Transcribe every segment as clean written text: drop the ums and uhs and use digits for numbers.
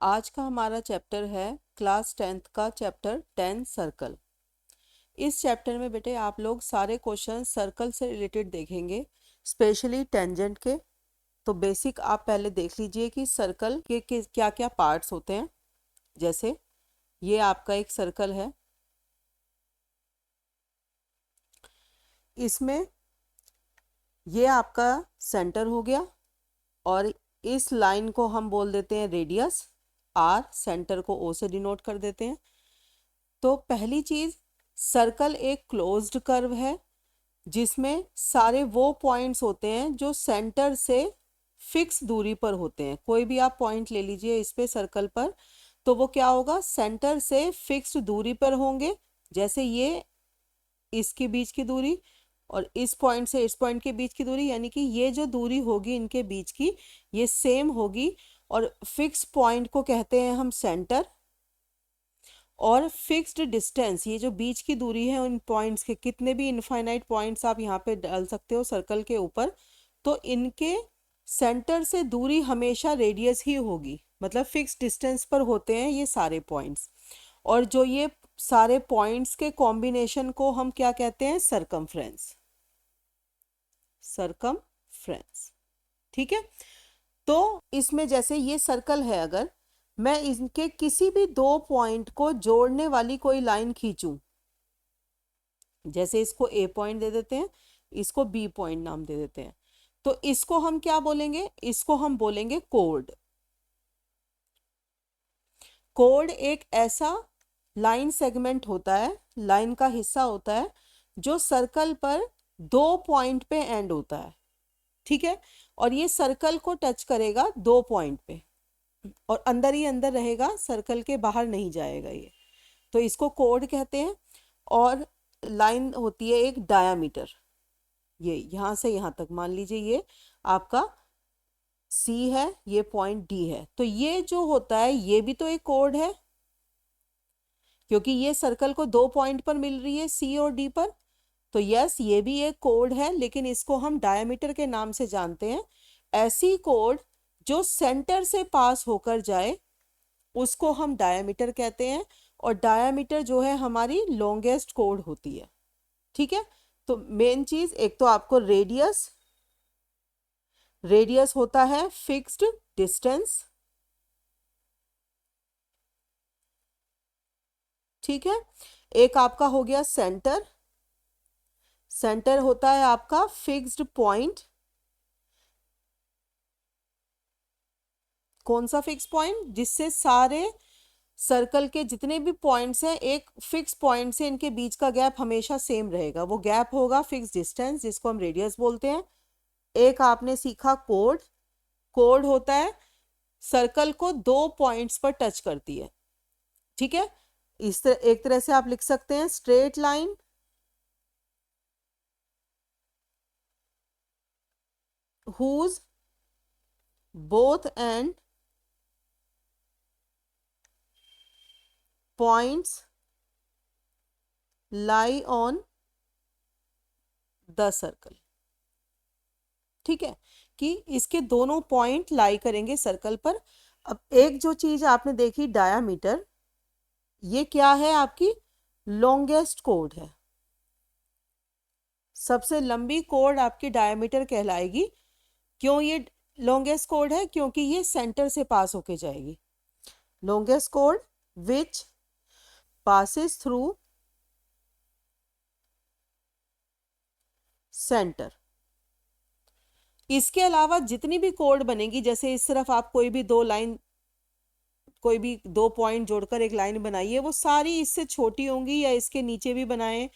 आज का हमारा चैप्टर है क्लास 10th का चैप्टर 10 सर्कल। इस चैप्टर में बेटे आप लोग सारे क्वेश्चन सर्कल से रिलेटेड देखेंगे, स्पेशली टेंजेंट के। तो बेसिक आप पहले देख लीजिए कि सर्कल के क्या क्या पार्ट्स होते हैं। जैसे ये आपका एक सर्कल है, इसमें ये आपका सेंटर हो गया और इस लाइन को हम बोल देते हैं रेडियस आर, सेंटर को ओ से डिनोट कर देते हैं। तो पहली चीज, सर्कल एक क्लोज्ड कर्व है जिसमें सारे वो पॉइंट्स होते हैं जो सेंटर से फिक्स दूरी पर होते हैं। कोई भी आप पॉइंट ले लीजिए इस पे सर्कल पर, तो वो क्या होगा, सेंटर से फिक्स्ड दूरी पर होंगे। जैसे ये इसके बीच की दूरी और इस पॉइंट से इस पॉइंट के बीच की दूरी, यानी कि ये जो दूरी होगी इनके बीच की ये सेम होगी। और फिक्स पॉइंट को कहते हैं हम सेंटर। और फिक्स्ड डिस्टेंस, ये जो बीच की दूरी है उन पॉइंट्स के, कितने भी इनफाइनाइट पॉइंट्स आप यहाँ पे डाल सकते हो सर्कल के ऊपर, तो इनके सेंटर से दूरी हमेशा रेडियस ही होगी, मतलब फिक्स डिस्टेंस पर होते हैं ये सारे पॉइंट्स। और जो ये सारे पॉइंट्स के कॉम्बिनेशन को हम क्या कहते हैं, सरकमफ्रेंस। सरकमफ्रेंस, ठीक है। तो इसमें जैसे ये सर्कल है, अगर मैं इनके किसी भी दो पॉइंट को जोड़ने वाली कोई लाइन खींचूं, जैसे इसको ए पॉइंट दे देते हैं, इसको बी पॉइंट नाम दे देते हैं, तो इसको हम क्या बोलेंगे, इसको हम बोलेंगे कोड। कोड एक ऐसा लाइन सेगमेंट होता है, लाइन का हिस्सा होता है जो सर्कल पर दो पॉइंट पे एंड होता है, ठीक है। और ये सर्कल को टच करेगा दो पॉइंट पे और अंदर ही अंदर रहेगा, सर्कल के बाहर नहीं जाएगा ये, तो इसको कोड कहते हैं। और लाइन होती है एक डायामीटर, ये यहाँ से यहाँ तक मान लीजिए ये आपका सी है, ये पॉइंट डी है, तो ये जो होता है ये भी तो एक कोड है, क्योंकि ये सर्कल को दो पॉइंट पर मिल रही है सी और डी पर। तो यस, ये भी एक कोड है, लेकिन इसको हम डायमीटर के नाम से जानते हैं। ऐसी कोड जो सेंटर से पास होकर जाए उसको हम डायमीटर कहते हैं। और डायमीटर जो है हमारी लॉन्गेस्ट कोड होती है, ठीक है। तो मेन चीज, एक तो आपको रेडियस, रेडियस होता है फिक्स्ड डिस्टेंस, ठीक है। एक आपका हो गया सेंटर, सेंटर होता है आपका फिक्स्ड पॉइंट। कौन सा फिक्स पॉइंट, जिससे सारे सर्कल के जितने भी पॉइंट्स हैं एक फिक्स पॉइंट से इनके बीच का गैप हमेशा सेम रहेगा, वो गैप होगा फिक्स डिस्टेंस, जिसको हम रेडियस बोलते हैं। एक आपने सीखा कोड, कोड होता है सर्कल को दो पॉइंट्स पर टच करती है, ठीक है। इस तरह एक तरह से आप लिख सकते हैं straight line whose both end points lie on the circle, ठीक है, कि इसके दोनों पॉइंट लाई करेंगे सर्कल पर। अब एक जो चीज आपने देखी डायामीटर, ये क्या है, आपकी लॉन्गेस्ट कोड है, सबसे लंबी कोड आपकी डायमीटर कहलाएगी। क्यों ये लॉन्गेस्ट कोड है, क्योंकि ये सेंटर से पास होके जाएगी। Longest code which passes through centre. इसके अलावा जितनी भी कोड बनेगी, जैसे इस तरफ आप कोई भी दो लाइन, कोई भी दो पॉइंट जोड़कर एक लाइन बनाइए, वो सारी इससे छोटी होंगी, या इसके नीचे भी बनाएं,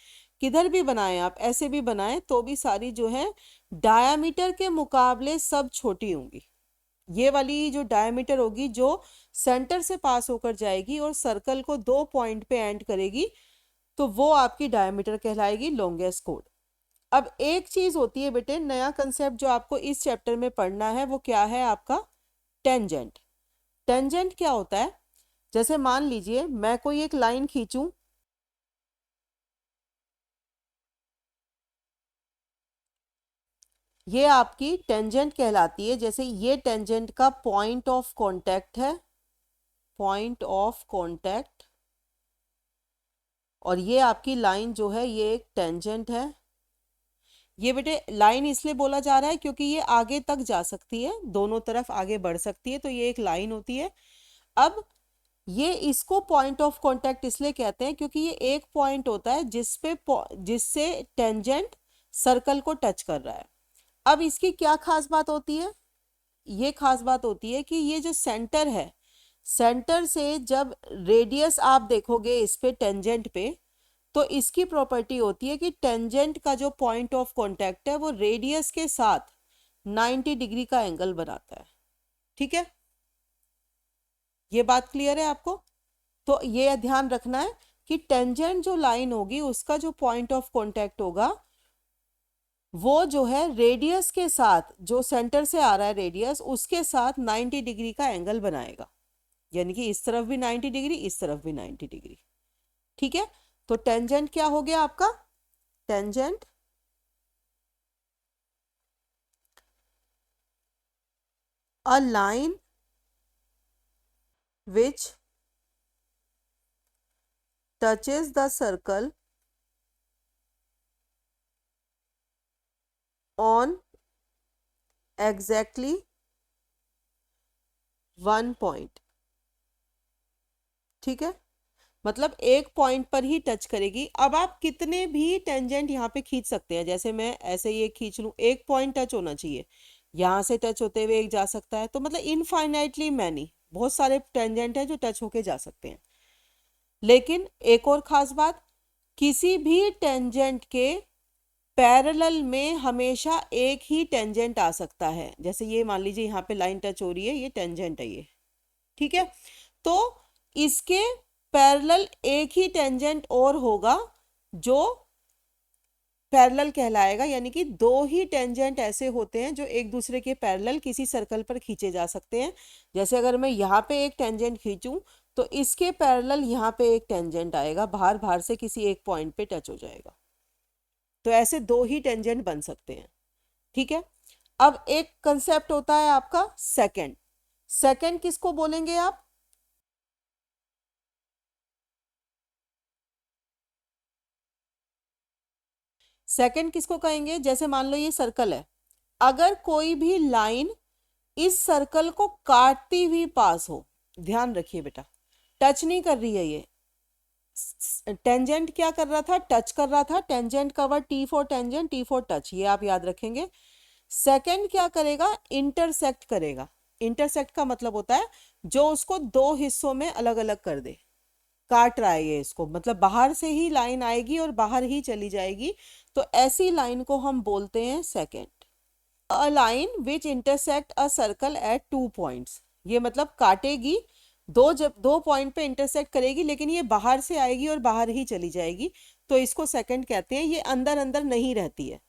किधर भी बनाएं आप, ऐसे भी बनाएं, तो भी सारी जो है डायामीटर के मुकाबले सब छोटी होंगी। ये वाली जो डायमीटर होगी जो सेंटर से पास होकर जाएगी और सर्कल को दो पॉइंट पे एंड करेगी, तो वो आपकी डायमीटर कहलाएगी, लॉन्गेस्ट कोड। अब एक चीज होती है बेटे, नया कंसेप्ट जो आपको इस चैप्टर में पढ़ना है, वो क्या है आपका, टेंजेंट। टेंजेंट क्या होता है, जैसे मान लीजिए मैं कोई एक लाइन खींचूं, ये आपकी टेंजेंट कहलाती है। जैसे ये टेंजेंट का पॉइंट ऑफ कांटेक्ट है, पॉइंट ऑफ कांटेक्ट, और ये आपकी लाइन जो है ये एक टेंजेंट है। ये बेटे लाइन इसलिए बोला जा रहा है क्योंकि ये आगे तक जा सकती है, दोनों तरफ आगे बढ़ सकती है, तो ये एक लाइन होती है। अब ये इसको पॉइंट ऑफ कांटेक्ट इसलिए कहते हैं क्योंकि ये एक पॉइंट होता है जिससे टेंजेंट सर्कल को टच कर रहा है। अब इसकी क्या खास बात होती है? ये खास बात होती है कि ये जो सेंटर है, सेंटर से जब रेडियस आप देखोगे इस पे टेंजेंट पे, तो इसकी प्रॉपर्टी होती है कि टेंजेंट का जो पॉइंट ऑफ कांटेक्ट है वो रेडियस के साथ 90 डिग्री का एंगल बनाता है। ठीक है, ये बात क्लियर है आपको? तो ये ध्यान रखना है कि टेंजेंट जो लाइन होगी उसका जो पॉइंट ऑफ कांटेक्ट होगा वो जो है रेडियस के साथ, जो सेंटर से आ रहा है रेडियस, उसके साथ 90 डिग्री का एंगल बनाएगा। यानी कि इस तरफ भी 90 डिग्री, इस तरफ भी 90 डिग्री। ठीक है, तो टेंजेंट क्या हो गया आपका? Tangent a line which touches the circle on exactly one point। ठीक है, मतलब एक पॉइंट पर ही टच करेगी। अब आप कितने भी टेंजेंट यहाँ पे खींच सकते हैं, जैसे मैं ऐसे ये खींच लूँ, एक पॉइंट टच होना चाहिए, यहाँ से टच होते हुए एक जा सकता है, तो मतलब इनफाइनाइटली मैनी बहुत सारे टेंजेंट हैं जो टच होके जा सकते हैं। लेकिन एक और खास बात, किसी भी टेंजेंट के पैरेलल में हमेशा एक ही टेंजेंट आ सकता है। जैसे ये मान लीजिए यहाँ पे लाइन टच हो रही है, ये टेंजेंट है ये। ठीक है, तो इसके पैरेलल एक ही टेंजेंट और होगा जो पैरेलल कहलाएगा। यानी कि दो ही टेंजेंट ऐसे होते हैं जो एक दूसरे के पैरेलल किसी सर्कल पर खींचे जा सकते हैं। जैसे अगर मैं यहाँ पे एक टेंजेंट खींचूं तो इसके पैरेलल यहाँ पे एक टेंजेंट आएगा, बाहर बाहर से किसी एक पॉइंट पे टच हो जाएगा। तो ऐसे दो ही टेंजेंट बन सकते हैं। ठीक है, अब एक कंसेप्ट होता है आपका सेकंड। सेकंड किसको बोलेंगे आप? सेकंड किसको कहेंगे? जैसे मान लो ये सर्कल है, अगर कोई भी लाइन इस सर्कल को काटती हुई पास हो, ध्यान रखिए बेटा, टच नहीं कर रही है ये, टेंजेंट क्या कर रहा था? टच कर रहा था। टेंजेंट का word T for tangent, T for touch, ये आप याद रखेंगे। सेकंड क्या करेगा? इंटरसेक्ट करेगा। इंटरसेक्ट का मतलब होता है जो उसको दो हिस्सों में अलग अलग कर दे। काट रहा है ये इसको, मतलब बाहर से ही लाइन आएगी और बाहर ही चली जाएगी, तो ऐसी लाइन को हम बोलते हैं second. A line which intersect a circle eight 2 points, ये मतलब काटेगी दो, जब दो पॉइंट पे इंटरसेक्ट करेगी लेकिन ये बाहर से आएगी और बाहर ही चली जाएगी, तो इसको सेकंड कहते हैं। ये अंदर अंदर नहीं रहती है।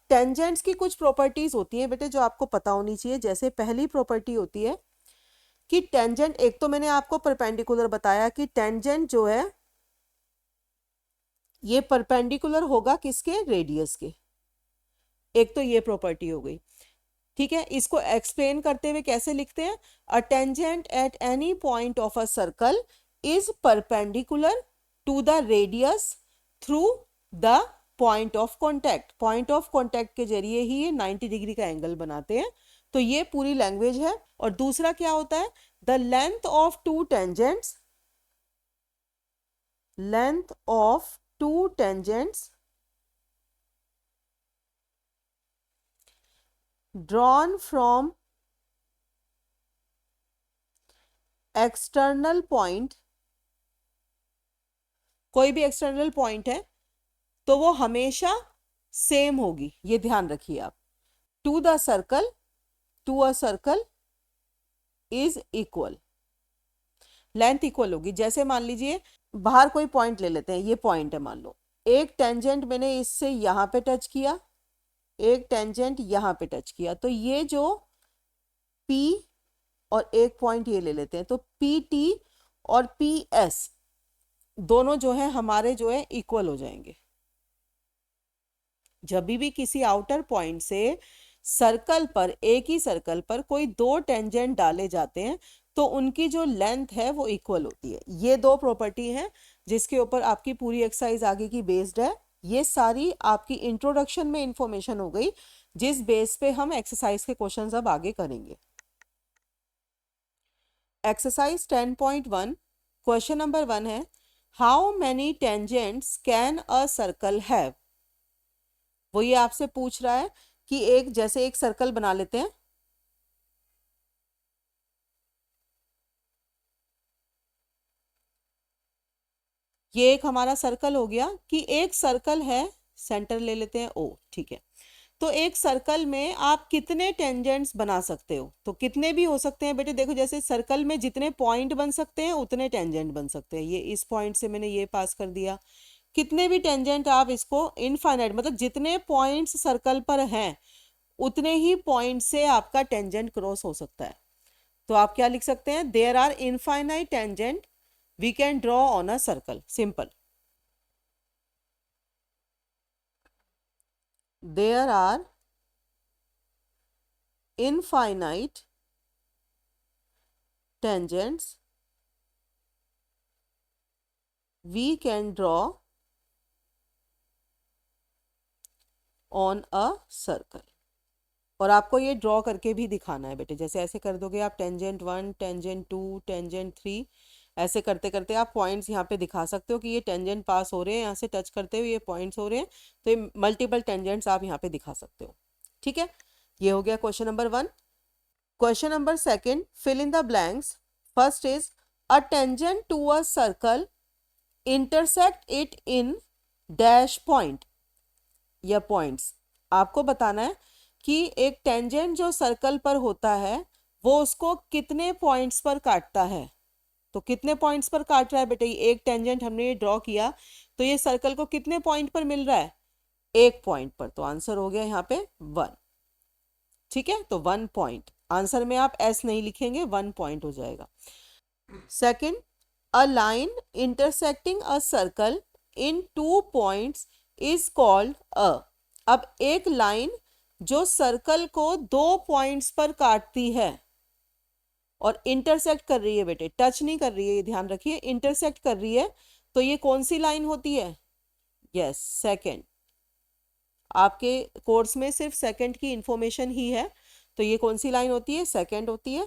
टेंजेंट्स की कुछ प्रॉपर्टीज होती है बेटे जो आपको पता होनी चाहिए। जैसे पहली प्रॉपर्टी होती है कि टेंजेंट, एक तो मैंने आपको परपेंडिकुलर बताया कि टेंजेंट जो है ये परपेंडिकुलर होगा किसके? रेडियस के। एक तो ये प्रॉपर्टी हो गई। ठीक है, इसको एक्सप्लेन करते हुए कैसे लिखते हैं? A tangent at any point of a circle is perpendicular to the radius through the point of contact. Point of contact के जरिए ही ये 90 डिग्री का एंगल बनाते हैं। तो ये पूरी लैंग्वेज है। और दूसरा क्या होता है? The length of to tangents, length of to tangents drawn from external point, कोई भी एक्सटर्नल पॉइंट है तो वो हमेशा सेम होगी, ये ध्यान रखिए आप। To the circle, to a circle is equal, length equal होगी। जैसे मान लीजिए बाहर कोई पॉइंट ले लेते हैं, ये पॉइंट है मान लो, एक टेंजेंट मैंने इससे यहां पे टच किया, एक टेंजेंट यहां पे टच किया, तो ये जो P और एक पॉइंट ये ले लेते हैं, तो PT और PS दोनों जो है हमारे जो है इक्वल हो जाएंगे। जब भी किसी आउटर पॉइंट से सर्कल पर, एक ही सर्कल पर कोई दो टेंजेंट डाले जाते हैं तो उनकी जो लेंथ है वो इक्वल होती है। ये दो प्रॉपर्टी हैं जिसके ऊपर आपकी पूरी एक्सरसाइज आगे की बेस्ड है। ये सारी आपकी इंट्रोडक्शन में इंफॉर्मेशन हो गई जिस बेस पे हम एक्सरसाइज के क्वेश्चंस अब आगे करेंगे। एक्सरसाइज 10.1 क्वेश्चन नंबर 1 है, how many tangents can a circle have. वो ये आपसे पूछ रहा है कि एक, जैसे एक सर्कल बना लेते हैं, ये एक हमारा सर्कल हो गया कि एक सर्कल है, सेंटर ले लेते हैं ओ, ठीक है। तो एक सर्कल में आप कितने टेंजेंट्स बना सकते हो, तो कितने भी हो सकते हैं बेटे। देखो जैसे सर्कल में जितने पॉइंट बन सकते हैं उतने टेंजेंट बन सकते हैं। ये इस पॉइंट से मैंने ये पास कर दिया, कितने भी टेंजेंट आप इसको इनफाइनाइट, मतलब जितने पॉइंट्स सर्कल पर हैं उतने ही पॉइंट से आपका टेंजेंट क्रॉस हो सकता है। तो आप क्या लिख सकते हैं, there are infinite tangent we can draw on a circle, simple. There are infinite tangents we can draw on a circle। और आपको ये ड्रॉ करके भी दिखाना है बेटे। जैसे ऐसे कर दोगे आप, टेंजेंट 1, टेंजेंट 2, टेंजेंट 3, ऐसे करते करते आप पॉइंट्स यहाँ पे दिखा सकते हो कि ये टेंजेंट पास हो रहे हैं, यहाँ से टच करते हुए ये पॉइंट्स हो रहे हैं। तो ये मल्टीपल टेंजेंट्स आप यहाँ पे दिखा सकते हो, ठीक है। ये हो गया question number 1। Question number 2, fill in the blanks. First is, a tangent to a circle intersect it in dash point या points। आपको बताना है कि एक टेंजेंट जो सर्कल पर होता है वो उसको कितने पॉइंट्स पर काटता है। तो कितने पॉइंट्स पर काट रहा है बेटे, एक टेंजेंट हमने ये ड्रॉ किया तो ये सर्कल को कितने पॉइंट पर मिल रहा है, एक पॉइंट पर। तो आंसर हो गया यहाँ पे 1, ठीक है। तो 1 पॉइंट, आंसर में आप एस नहीं लिखेंगे, 1 पॉइंट हो जाएगा। Second, a line intersecting a circle in 2 points is called a. अब एक लाइन जो सर्कल को 2 पॉइंट्स पर काटती है और इंटरसेक्ट कर रही है बेटे, टच नहीं कर रही है, ये ध्यान रखिए, इंटरसेक्ट कर रही है, तो ये कौन सी लाइन होती है, यस सेकंड। आपके कोर्स में सिर्फ सेकंड की इंफॉर्मेशन ही है, तो ये कौन सी लाइन होती है, सेकंड होती है।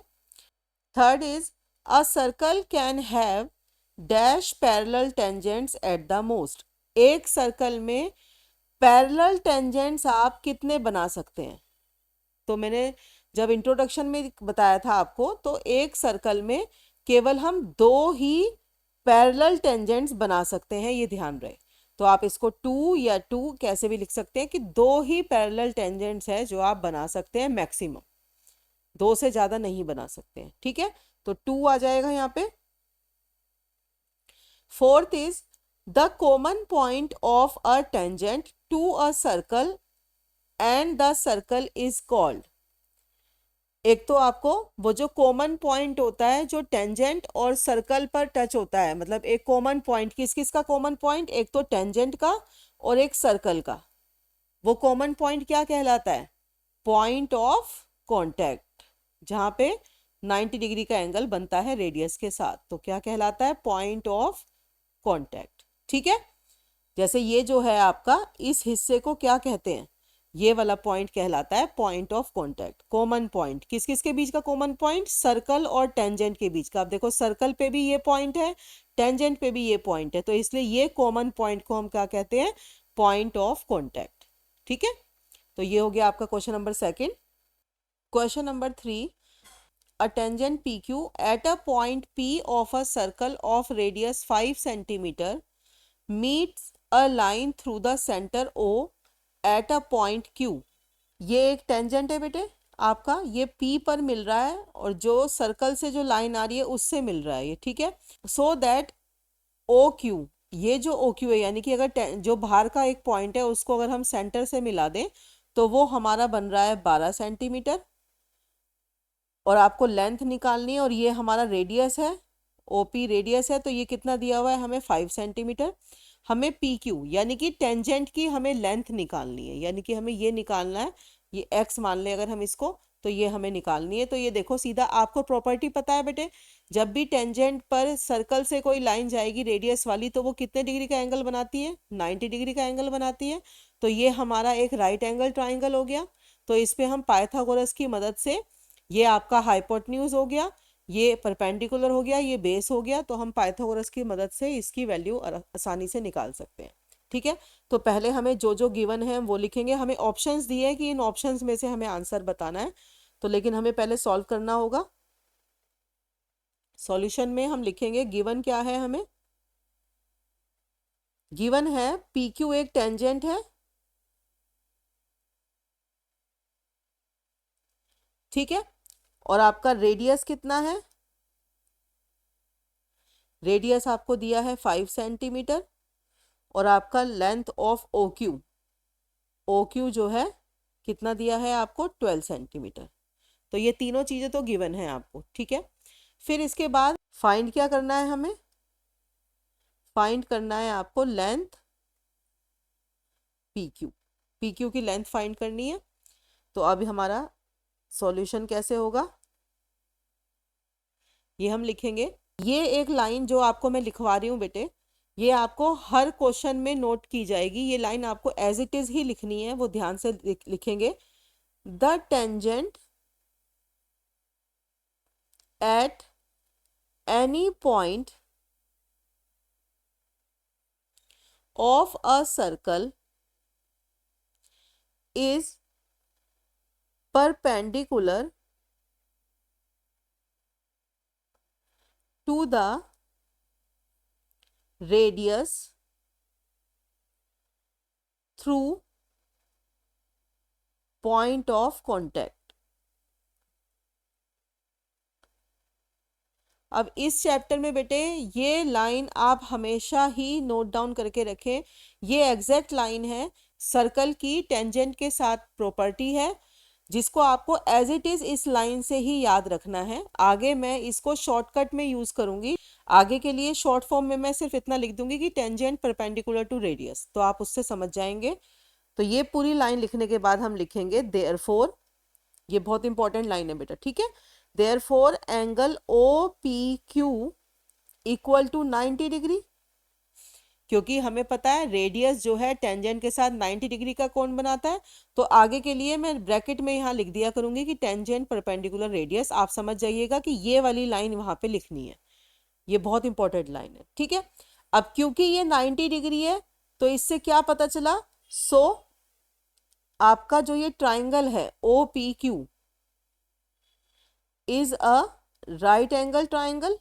Third is, a circle can have dash parallel tangents at the most. एक सर्कल में पैरेलल टेंजेंट्स आप कितने बना सकते हैं। तो मैंने जब इंट्रोडक्शन में बताया था आपको, तो एक सर्कल में केवल हम 2 ही पैरेलल टेंजेंट्स बना सकते हैं, ये ध्यान रहे। तो आप इसको 2 या 2 कैसे भी लिख सकते हैं कि 2 ही पैरेलल टेंजेंट्स है जो आप बना सकते हैं, मैक्सिमम 2 से ज्यादा नहीं बना सकते हैं, ठीक है। तो 2 आ जाएगा यहाँ पे। Fourth is, the common point of a tangent to a circle and the circle is called. एक तो आपको वो जो कॉमन पॉइंट होता है जो टेंजेंट और सर्कल पर टच होता है, मतलब एक कॉमन पॉइंट, किस किस का कॉमन पॉइंट, एक तो टेंजेंट का और एक सर्कल का। वो कॉमन पॉइंट क्या कहलाता है, पॉइंट ऑफ कांटेक्ट, जहां पे 90 डिग्री का एंगल बनता है रेडियस के साथ, तो क्या कहलाता है, पॉइंट ऑफ कांटेक्ट, ठीक है। जैसे ये जो है आपका, इस हिस्से को क्या कहते हैं, ये वाला पॉइंट कहलाता है point of contact. Common point किस किस के बीच का कॉमन पॉइंट, सर्कल और टेंजेंट के बीच का। आप देखो सर्कल पे भी ये पॉइंट है, टेंजेंट पे भी ये पॉइंट है, तो इसलिए ये कॉमन पॉइंट को हम क्या कहते हैं, पॉइंट ऑफ कांटेक्ट, ठीक है। तो ये हो गया आपका question number 2। Question number 3, a tangent PQ at a point P of a circle of radius 5 centimeter meets a line through the center O at a point Q। ये एक tangent है बेटे आपका, ये P पर मिल रहा है और जो सर्कल से जो लाइन आ रही है उससे मिल रहा है ये, ठीक है। सो दैट OQ, ये जो OQ है, यानी कि अगर जो बाहर का एक पॉइंट है उसको अगर हम सेंटर से मिला दें तो वो हमारा बन रहा है 12 सेंटीमीटर, और आपको लेंथ निकालनी है, और ये हमारा रेडियस है, OP रेडियस है, तो ये कितना दिया हुआ है हमें, 5 सेंटीमीटर। हमें PQ यानी कि टेंजेंट की हमें लेंथ निकालनी है, यानी कि हमें ये निकालना है ये x मान ले अगर हम इसको, तो ये हमें निकालनी है। तो ये देखो सीधा आपको प्रॉपर्टी पता है बेटे, जब भी टेंजेंट पर सर्कल से कोई लाइन जाएगी रेडियस वाली तो वो कितने डिग्री का एंगल बनाती है, 90 डिग्री का एंगल बनाती है। तो ये हमारा एक राइट एंगल ट्राइंगल हो गया। तो इस पे हम पाइथागोरस की मदद से, ये आपका हाइपोटेन्यूज हो गया, ये परपेंडिकुलर हो गया, ये बेस हो गया, तो हम पाइथागोरस की मदद से इसकी वैल्यू आसानी से निकाल सकते हैं। ठीक है, तो पहले हमें जो जो गिवन है वो लिखेंगे। हमें ऑप्शंस दिए हैं कि इन ऑप्शंस में से हमें आंसर बताना है, तो लेकिन हमें पहले सॉल्व करना होगा। सॉल्यूशन में हम लिखेंगे गिवन क्या है, हमें गिवन है पी क्यू एक टेंजेंट है, ठीक है, और आपका रेडियस कितना है, रेडियस आपको दिया है 5 सेंटीमीटर, और आपका लेंथ ऑफ ओ क्यू जो है कितना दिया है आपको, 12 सेंटीमीटर। तो ये तीनों चीज़ें तो गिवन है आपको, ठीक है। फिर इसके बाद फाइंड क्या करना है, हमें फाइंड करना है आपको लेंथ पी क्यू की लेंथ फाइंड करनी है। तो अभी हमारा सॉल्यूशन कैसे होगा, ये हम लिखेंगे। ये एक लाइन जो आपको मैं लिखवा रही हूँ बेटे, ये आपको हर क्वेश्चन में नोट की जाएगी। ये लाइन आपको एज इट इज ही लिखनी है, वो ध्यान से लिखेंगे। The tangent at any point of a circle is perpendicular to the radius through point of contact। अब इस चैप्टर में बेटे ये लाइन आप हमेशा ही नोट डाउन करके रखें। ये एग्जैक्ट लाइन है, सर्कल की टेंजेंट के साथ प्रॉपर्टी है, जिसको आपको एज इट इज इस लाइन से ही याद रखना है। आगे मैं इसको शॉर्टकट में यूज करूंगी, आगे के लिए शॉर्ट फॉर्म में मैं सिर्फ इतना लिख दूंगी कि टेंजेंट परपेंडिकुलर टू रेडियस, तो आप उससे समझ जाएंगे। तो ये पूरी लाइन लिखने के बाद हम लिखेंगे देयरफॉर, ये बहुत इंपॉर्टेंट लाइन है बेटा, ठीक है। Therefore angle O P Q equal to 90 degree, क्योंकि हमें पता है रेडियस जो है टेंजेंट के साथ 90 डिग्री का कोण बनाता है। तो आगे के लिए मैं ब्रैकेट में यहाँ लिख दिया करूंगी कि टेंजेंट परपेंडिकुलर रेडियस, आप समझ जाइएगा कि ये वाली लाइन वहां पे लिखनी है, ये बहुत इंपॉर्टेंट लाइन है, ठीक है। अब क्योंकि ये 90 डिग्री है तो इससे क्या पता चला, आपका जो ये ट्राइंगल है O P Q is a right angle triangle.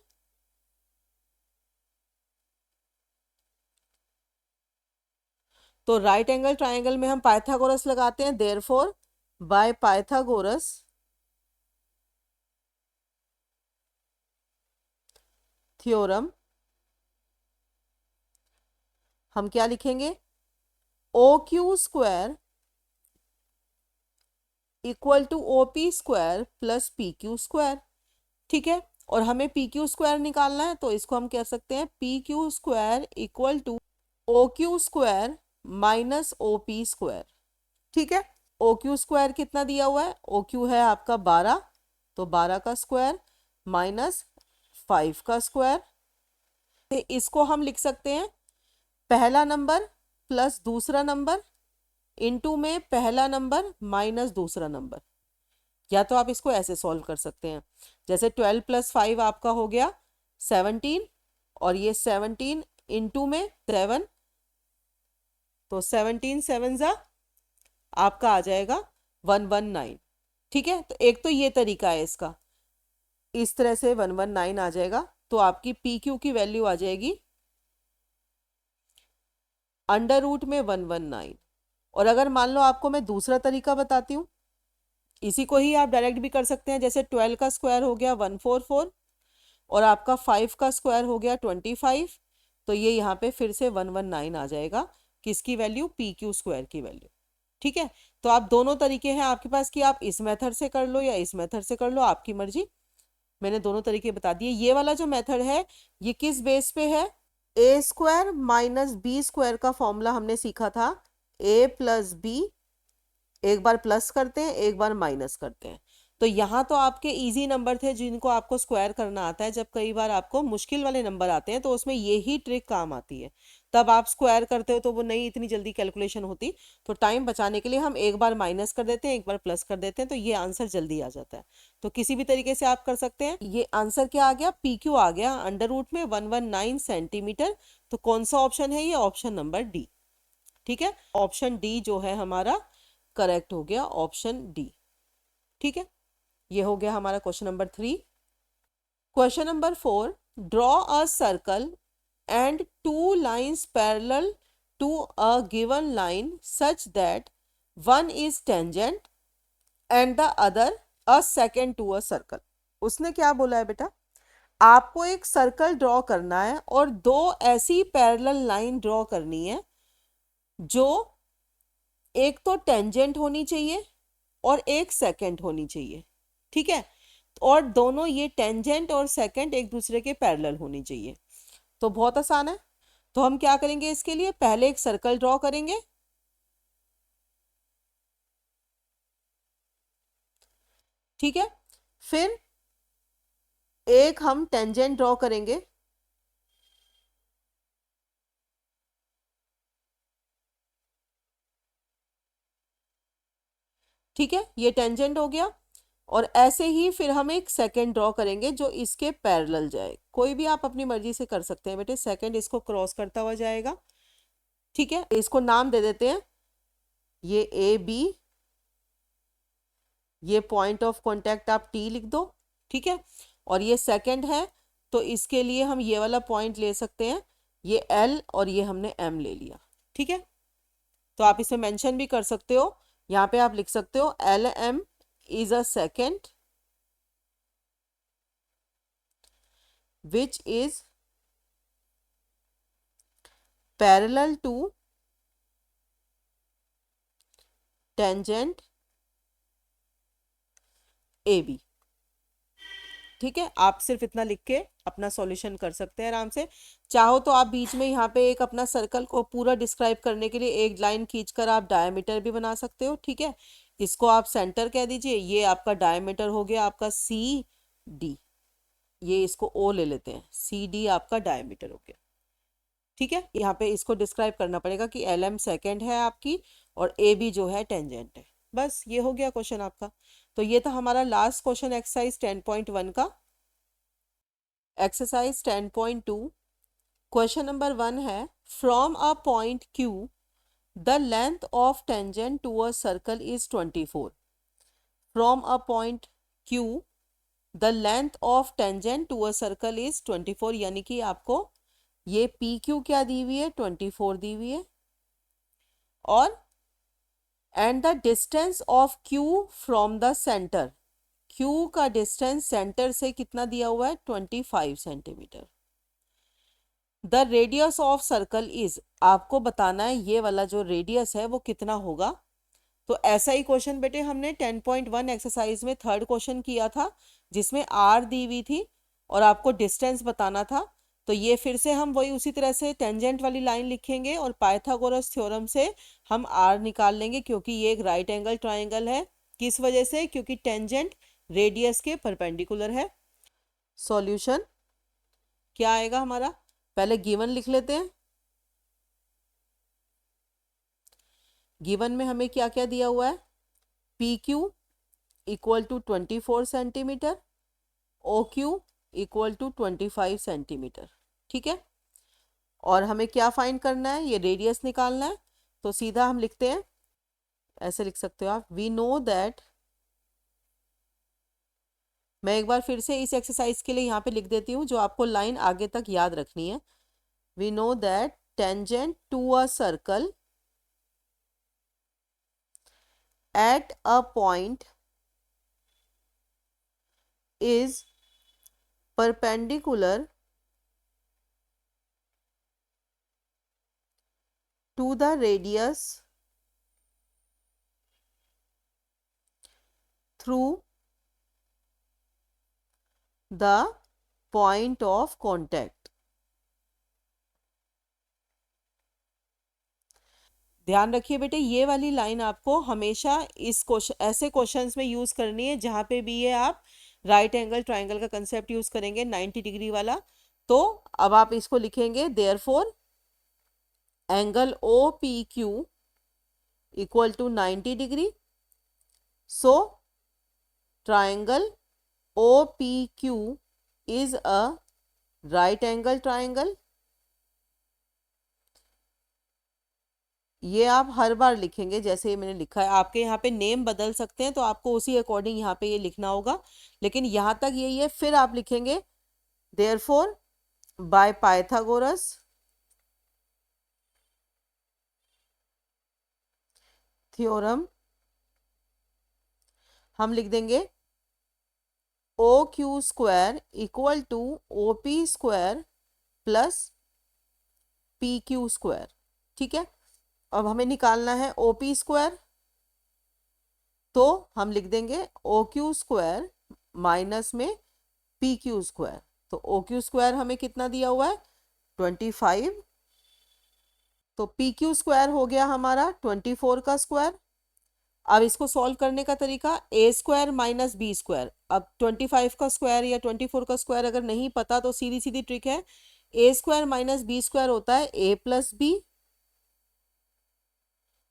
तो राइट एंगल ट्राइंगल में हम पाइथागोरस लगाते हैं, देयरफॉर बाय पाइथागोरस थ्योरम हम क्या लिखेंगे, O Q square equal to O P square plus P Q square, ठीक है। और हमें पी क्यू स्क्वायर निकालना है, तो इसको हम कह सकते हैं P Q square equal to O Q square minus O P square, ठीक है। ओ क्यू स्क्वायर कितना दिया हुआ है, ओ क्यू है आपका 12, तो 12 का स्क्वायर माइनस 5 का स्क्वायर। इसको हम लिख सकते हैं पहला नंबर प्लस दूसरा नंबर इनटू में पहला नंबर माइनस दूसरा नंबर, या तो आप इसको ऐसे सॉल्व कर सकते हैं, जैसे 12 प्लस 5 आपका हो गया 17, और ये 17 इनटू में 7, तो 17 7 जा आपका आ जाएगा 119, ठीक है। तो एक तो ये तरीका है इसका, इस तरह से 119 आ जाएगा, तो आपकी पी क्यू की वैल्यू आ जाएगी अंडर रूट में 119। और अगर मान लो आपको मैं दूसरा तरीका बताती हूँ, इसी को ही आप डायरेक्ट भी कर सकते हैं, जैसे 12 का स्क्वायर हो गया 144, और आपका 5 का स्क्वायर हो गया 25, तो ये यहाँ पे फिर से 119 आ जाएगा, किसकी वैल्यू, पी क्यू स्क्वायर की वैल्यू, ठीक है। तो आप दोनों तरीके हैं आपके पास कि आप इस मेथड से कर लो या इस मेथड से कर लो, आपकी मर्जी। मैंने दोनों तरीके बता दिए। ये वाला जो मेथड है ये किस बेस पे है, ए स्क्वायर माइनस बी स्क्वायर का फॉर्मूला हमने सीखा था, ए प्लस बी एक बार प्लस करते हैं, एक बार माइनस करते हैं। तो यहाँ तो आपके इजी नंबर थे जिनको आपको स्क्वायर करना आता है। जब कई बार आपको मुश्किल वाले नंबर आते हैं तो उसमें यही ट्रिक काम आती है, तब आप स्क्वायर करते हो तो वो नहीं इतनी जल्दी कैलकुलेशन होती। तो टाइम बचाने के लिए हम एक बार माइनस कर देते हैं, एक बार प्लस कर देते हैं, तो ये आंसर जल्दी आ जाता है। तो किसी भी तरीके से आप कर सकते हैं। ये आंसर क्या आ गया, PQ आ गया, अंडर रूट में 119 सेंटीमीटर। तो कौन सा ऑप्शन है, ये ऑप्शन नंबर डी। ठीक है, ऑप्शन डी जो है हमारा करेक्ट हो गया, ऑप्शन डी। ठीक है, ये हो गया हमारा question number 3। Question number 4, draw a circle and two lines parallel to a given line such that one is tangent and the other a secant to a circle. उसने क्या बोला है बेटा, आपको एक सर्कल ड्रॉ करना है और दो ऐसी पैरेलल लाइन ड्रॉ करनी है जो एक तो टेंजेंट होनी चाहिए और एक सेकंड होनी चाहिए। ठीक है, और दोनों ये टेंजेंट और सेकंड एक दूसरे के पैरेलल होनी चाहिए। तो बहुत आसान है। तो हम क्या करेंगे, इसके लिए पहले एक सर्कल ड्रॉ करेंगे। ठीक है, फिर एक हम टेंजेंट ड्रॉ करेंगे। ठीक है, ये टेंजेंट हो गया। और ऐसे ही फिर हम एक सेकंड ड्रॉ करेंगे जो इसके पैरेलल जाए। कोई भी आप अपनी मर्जी से कर सकते हैं बेटे, सेकंड इसको क्रॉस करता हुआ जाएगा। ठीक है, इसको नाम दे देते हैं, ये AB, ये पॉइंट ऑफ कांटेक्ट आप T लिख दो। ठीक है, और ये सेकंड है तो इसके लिए हम ये वाला पॉइंट ले सकते हैं, ये L, और ये हमने M ले लिया। ठीक है, तो आप इसे मेंशन भी कर सकते हो, यहाँ पे आप लिख सकते हो LM is a second which is parallel to tangent AB। ठीक है, आप सिर्फ इतना लिख के अपना सॉल्यूशन कर सकते हैं आराम से। चाहो तो आप बीच में यहाँ पे एक अपना सर्कल को पूरा डिस्क्राइब करने के लिए एक लाइन खींचकर आप डायमीटर भी बना सकते हो। ठीक है, इसको आप सेंटर कह दीजिए, ये आपका डायमीटर हो गया आपका CD। ये इसको O ले लेते हैं, CD आपका डायमीटर हो गया। ठीक है, यहाँ पे इसको डिस्क्राइब करना पड़ेगा कि LM सेकेंड है आपकी और AB जो है टेंजेंट है। बस ये हो गया क्वेश्चन आपका। तो ये था हमारा लास्ट क्वेश्चन एक्सरसाइज 10.1 का। एक्सरसाइज 10.2 क्वेश्चन नंबर 1 है, from a point Q the length of tangent to a circle is 24। From a point Q the length of tangent to a circle is 24, यानी कि आपको ये PQ क्या दी हुई है, 24 दी हुई है। और and the distance of Q from the centre, Q का डिस्टेंस सेंटर से कितना दिया हुआ है, 25 centimetre. The radius of circle is, आपको बताना है ये वाला जो रेडियस है वो कितना होगा। तो ऐसा ही क्वेश्चन बेटे हमने 10.1 एक्सरसाइज में थर्ड क्वेश्चन किया था, जिसमें R दी हुई थी और आपको डिस्टेंस बताना था। तो ये फिर से हम वही उसी तरह से टेंजेंट वाली लाइन लिखेंगे और पाइथागोरस थ्योरम से हम R निकाल लेंगे, क्योंकि ये एक राइट एंगल ट्राइंगल है। किस वजह से, क्योंकि टेंजेंट रेडियस के परपेंडिकुलर है। सॉल्यूशन क्या आएगा हमारा, पहले गिवन लिख लेते हैं। गिवन में हमें क्या क्या दिया हुआ है, PQ equal to 24 centimetre, OQ equal to 25 centimetre. ठीक है, और हमें क्या फाइंड करना है, ये रेडियस निकालना है। तो सीधा हम लिखते हैं, ऐसे लिख सकते हो आप, वी नो दैट, मैं एक बार फिर से इस एक्सरसाइज के लिए यहाँ पे लिख देती हूँ जो आपको लाइन आगे तक याद रखनी है। We know that tangent to a circle at a point is perpendicular to the radius through the point of contact। ध्यान रखिए बेटे, ये वाली लाइन आपको हमेशा इस क्वेश्चन, ऐसे क्वेश्चंस में यूज करनी है जहां पे भी ये आप राइट एंगल ट्राइंगल का कंसेप्ट यूज करेंगे 90 डिग्री वाला। तो अब आप इसको लिखेंगे, therefore angle O P Q equal to 90 degree, so triangle OPQ is a right angle triangle। ये आप हर बार लिखेंगे जैसे मैंने लिखा है। आपके यहाँ पे नेम बदल सकते हैं तो आपको उसी अकॉर्डिंग यहाँ पे ये लिखना होगा, लेकिन यहाँ तक यही है। फिर आप लिखेंगे देयरफॉर बाय पाइथागोरस थ्योरम हम लिख देंगे O Q square equal to O P square plus P Q square. ठीक है, अब हमें निकालना है ओ पी स्क्वायर, तो हम लिख देंगे ओ क्यू स्क्वायर माइनस में पी क्यू स्क्वायर। तो ओ क्यू स्क्वायर हमें कितना दिया हुआ है 25, तो पी क्यू स्क्वायर हो गया हमारा 24 का स्क्वायर। अब इसको सॉल्व करने का तरीका, ए स्क्वायर माइनस बी स्क्वायर। अब 25 का स्क्वायर या 24 का स्क्वायर अगर नहीं पता तो सीधी सीधी ट्रिक है, ए स्क्वायर माइनस बी स्क्वायर होता है ए प्लस बी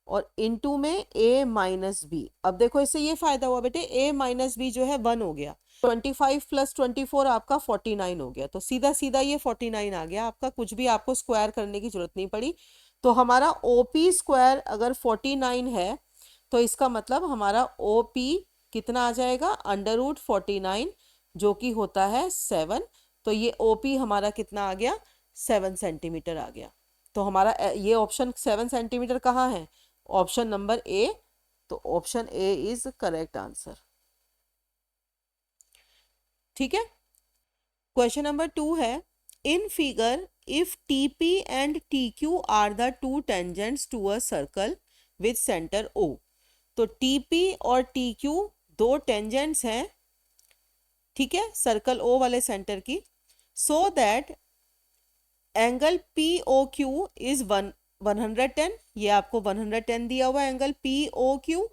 और इनटू में ए माइनस बी। अब देखो इससे ये फायदा हुआ बेटे, ए माइनस बी जो है 1 हो गया, 25 प्लस 24 आपका 49 हो गया। तो सीधा सीधा ये 49 आ गया आपका, कुछ भी आपको स्क्वायर करने की जरूरत नहीं पड़ी। तो हमारा ओपी स्क्वायर अगर 49 है तो इसका मतलब हमारा ओपी कितना आ जाएगा, √49 जो कि होता है 7। तो ये ओपी हमारा कितना आ गया, 7 सेंटीमीटर आ गया। तो हमारा ये ऑप्शन 7 सेंटीमीटर कहाँ है, ऑप्शन नंबर ए। तो option A is correct answer. ठीक है, क्वेश्चन नंबर 2 है, in figure if TP and TQ are the two tangents to a circle with centre O. तो टीपी और टीक्यू दो टेंजेंट्स हैं, ठीक है, सर्कल ओ वाले सेंटर की। So that angle P O Q is 110, ये आपको 110 दिया हुआ angle P O Q.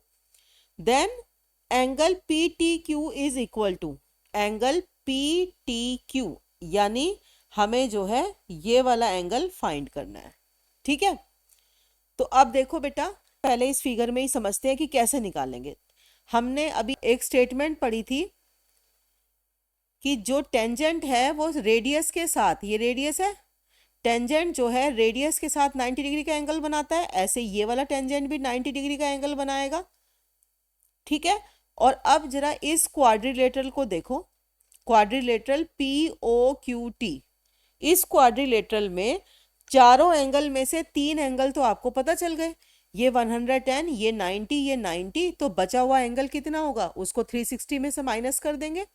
Then angle P T Q is equal to angle P T Q, यानी हमें जो है ये वाला एंगल फाइंड करना है। ठीक है, तो अब देखो बेटा, पहले इस फिगर में ही समझते हैं कि कैसे निकालेंगे। हमने अभी एक स्टेटमेंट पढ़ी थी कि जो टेंजेंट है वो रेडियस के साथ, ये रेडियस है, टेंजेंट जो है रेडियस के साथ 90 डिग्री का एंगल बनाता है, ऐसे ये वाला टेंजेंट भी 90 डिग्री का एंगल बनाएगा। ठीक है, और अब जरा इस क्वाड्रिलेटरल को देखो, quadrilateral P O Q T. इस क्वाड्रिलेटरल में चारों एंगल में से 3 एंगल तो आपको पता चल गए, ये 110, ये 90, ये 90। तो बचा हुआ एंगल कितना होगा, उसको 360 में से माइनस कर देंगे।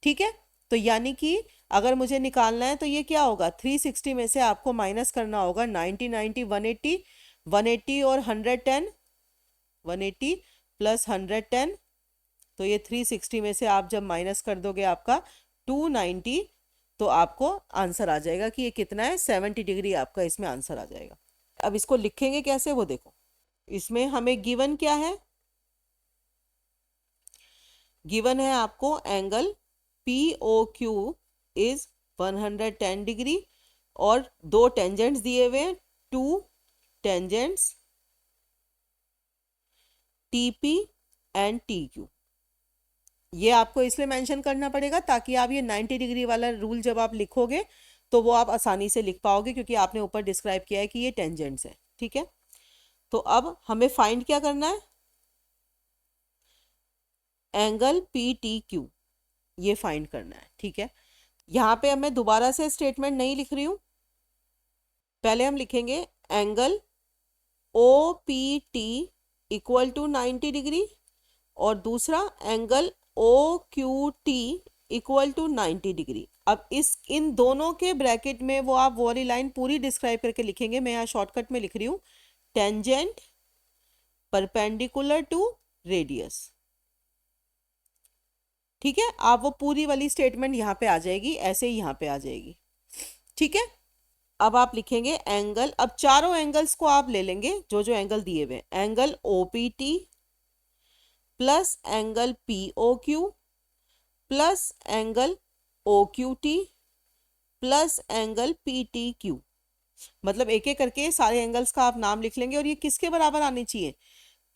ठीक है, तो यानी कि अगर मुझे निकालना है तो ये क्या होगा, 360 में से आपको माइनस करना होगा 90, 90, 180, 180 और 110, 180 प्लस 110। तो ये 360 में से आप जब माइनस कर दोगे आपका 290, तो आपको आंसर आ जाएगा कि ये कितना है, 70 डिग्री आपका इसमें आंसर आ जाएगा। अब इसको लिखेंगे कैसे वो देखो, इसमें हमें गिवन क्या है, गिवन है आपको angle P O Q is 110 degree और दो टेंजेंट्स दिए हुए हैं, two tangents TP and T Q. ये आपको इसलिए मेंशन करना पड़ेगा ताकि आप ये 90 डिग्री वाला रूल जब आप लिखोगे तो वो आप आसानी से लिख पाओगे, क्योंकि आपने ऊपर डिस्क्राइब किया है कि ये टेंजेंट्स है। ठीक है, तो अब हमें फाइंड क्या करना है, एंगल पी टी क्यू, ये फाइंड करना है। ठीक है, यहाँ पे अब मैं दोबारा से स्टेटमेंट नहीं लिख रही हूँ, पहले हम लिखेंगे angle O P T equal to 90 degree और दूसरा angle O Q T equal to 90 degree. अब इन दोनों के ब्रैकेट में वो आप वो वाली लाइन पूरी डिस्क्राइब करके लिखेंगे, मैं यहाँ शॉर्टकट में लिख रही हूँ, टेंजेंट परपेंडिकुलर टू रेडियस। ठीक है, आप वो पूरी वाली स्टेटमेंट यहाँ पे आ जाएगी, ऐसे ही यहाँ पे आ जाएगी। ठीक है, अब आप लिखेंगे एंगल, अब चारों एंगल्स को आप ले लेंगे जो जो एंगल दिए हुए, angle OPT plus angle POQ plus angle OQT plus angle PTQ। मतलब एक एक करके सारे एंगल्स का आप नाम लिख लेंगे और ये किसके बराबर आनी चाहिए,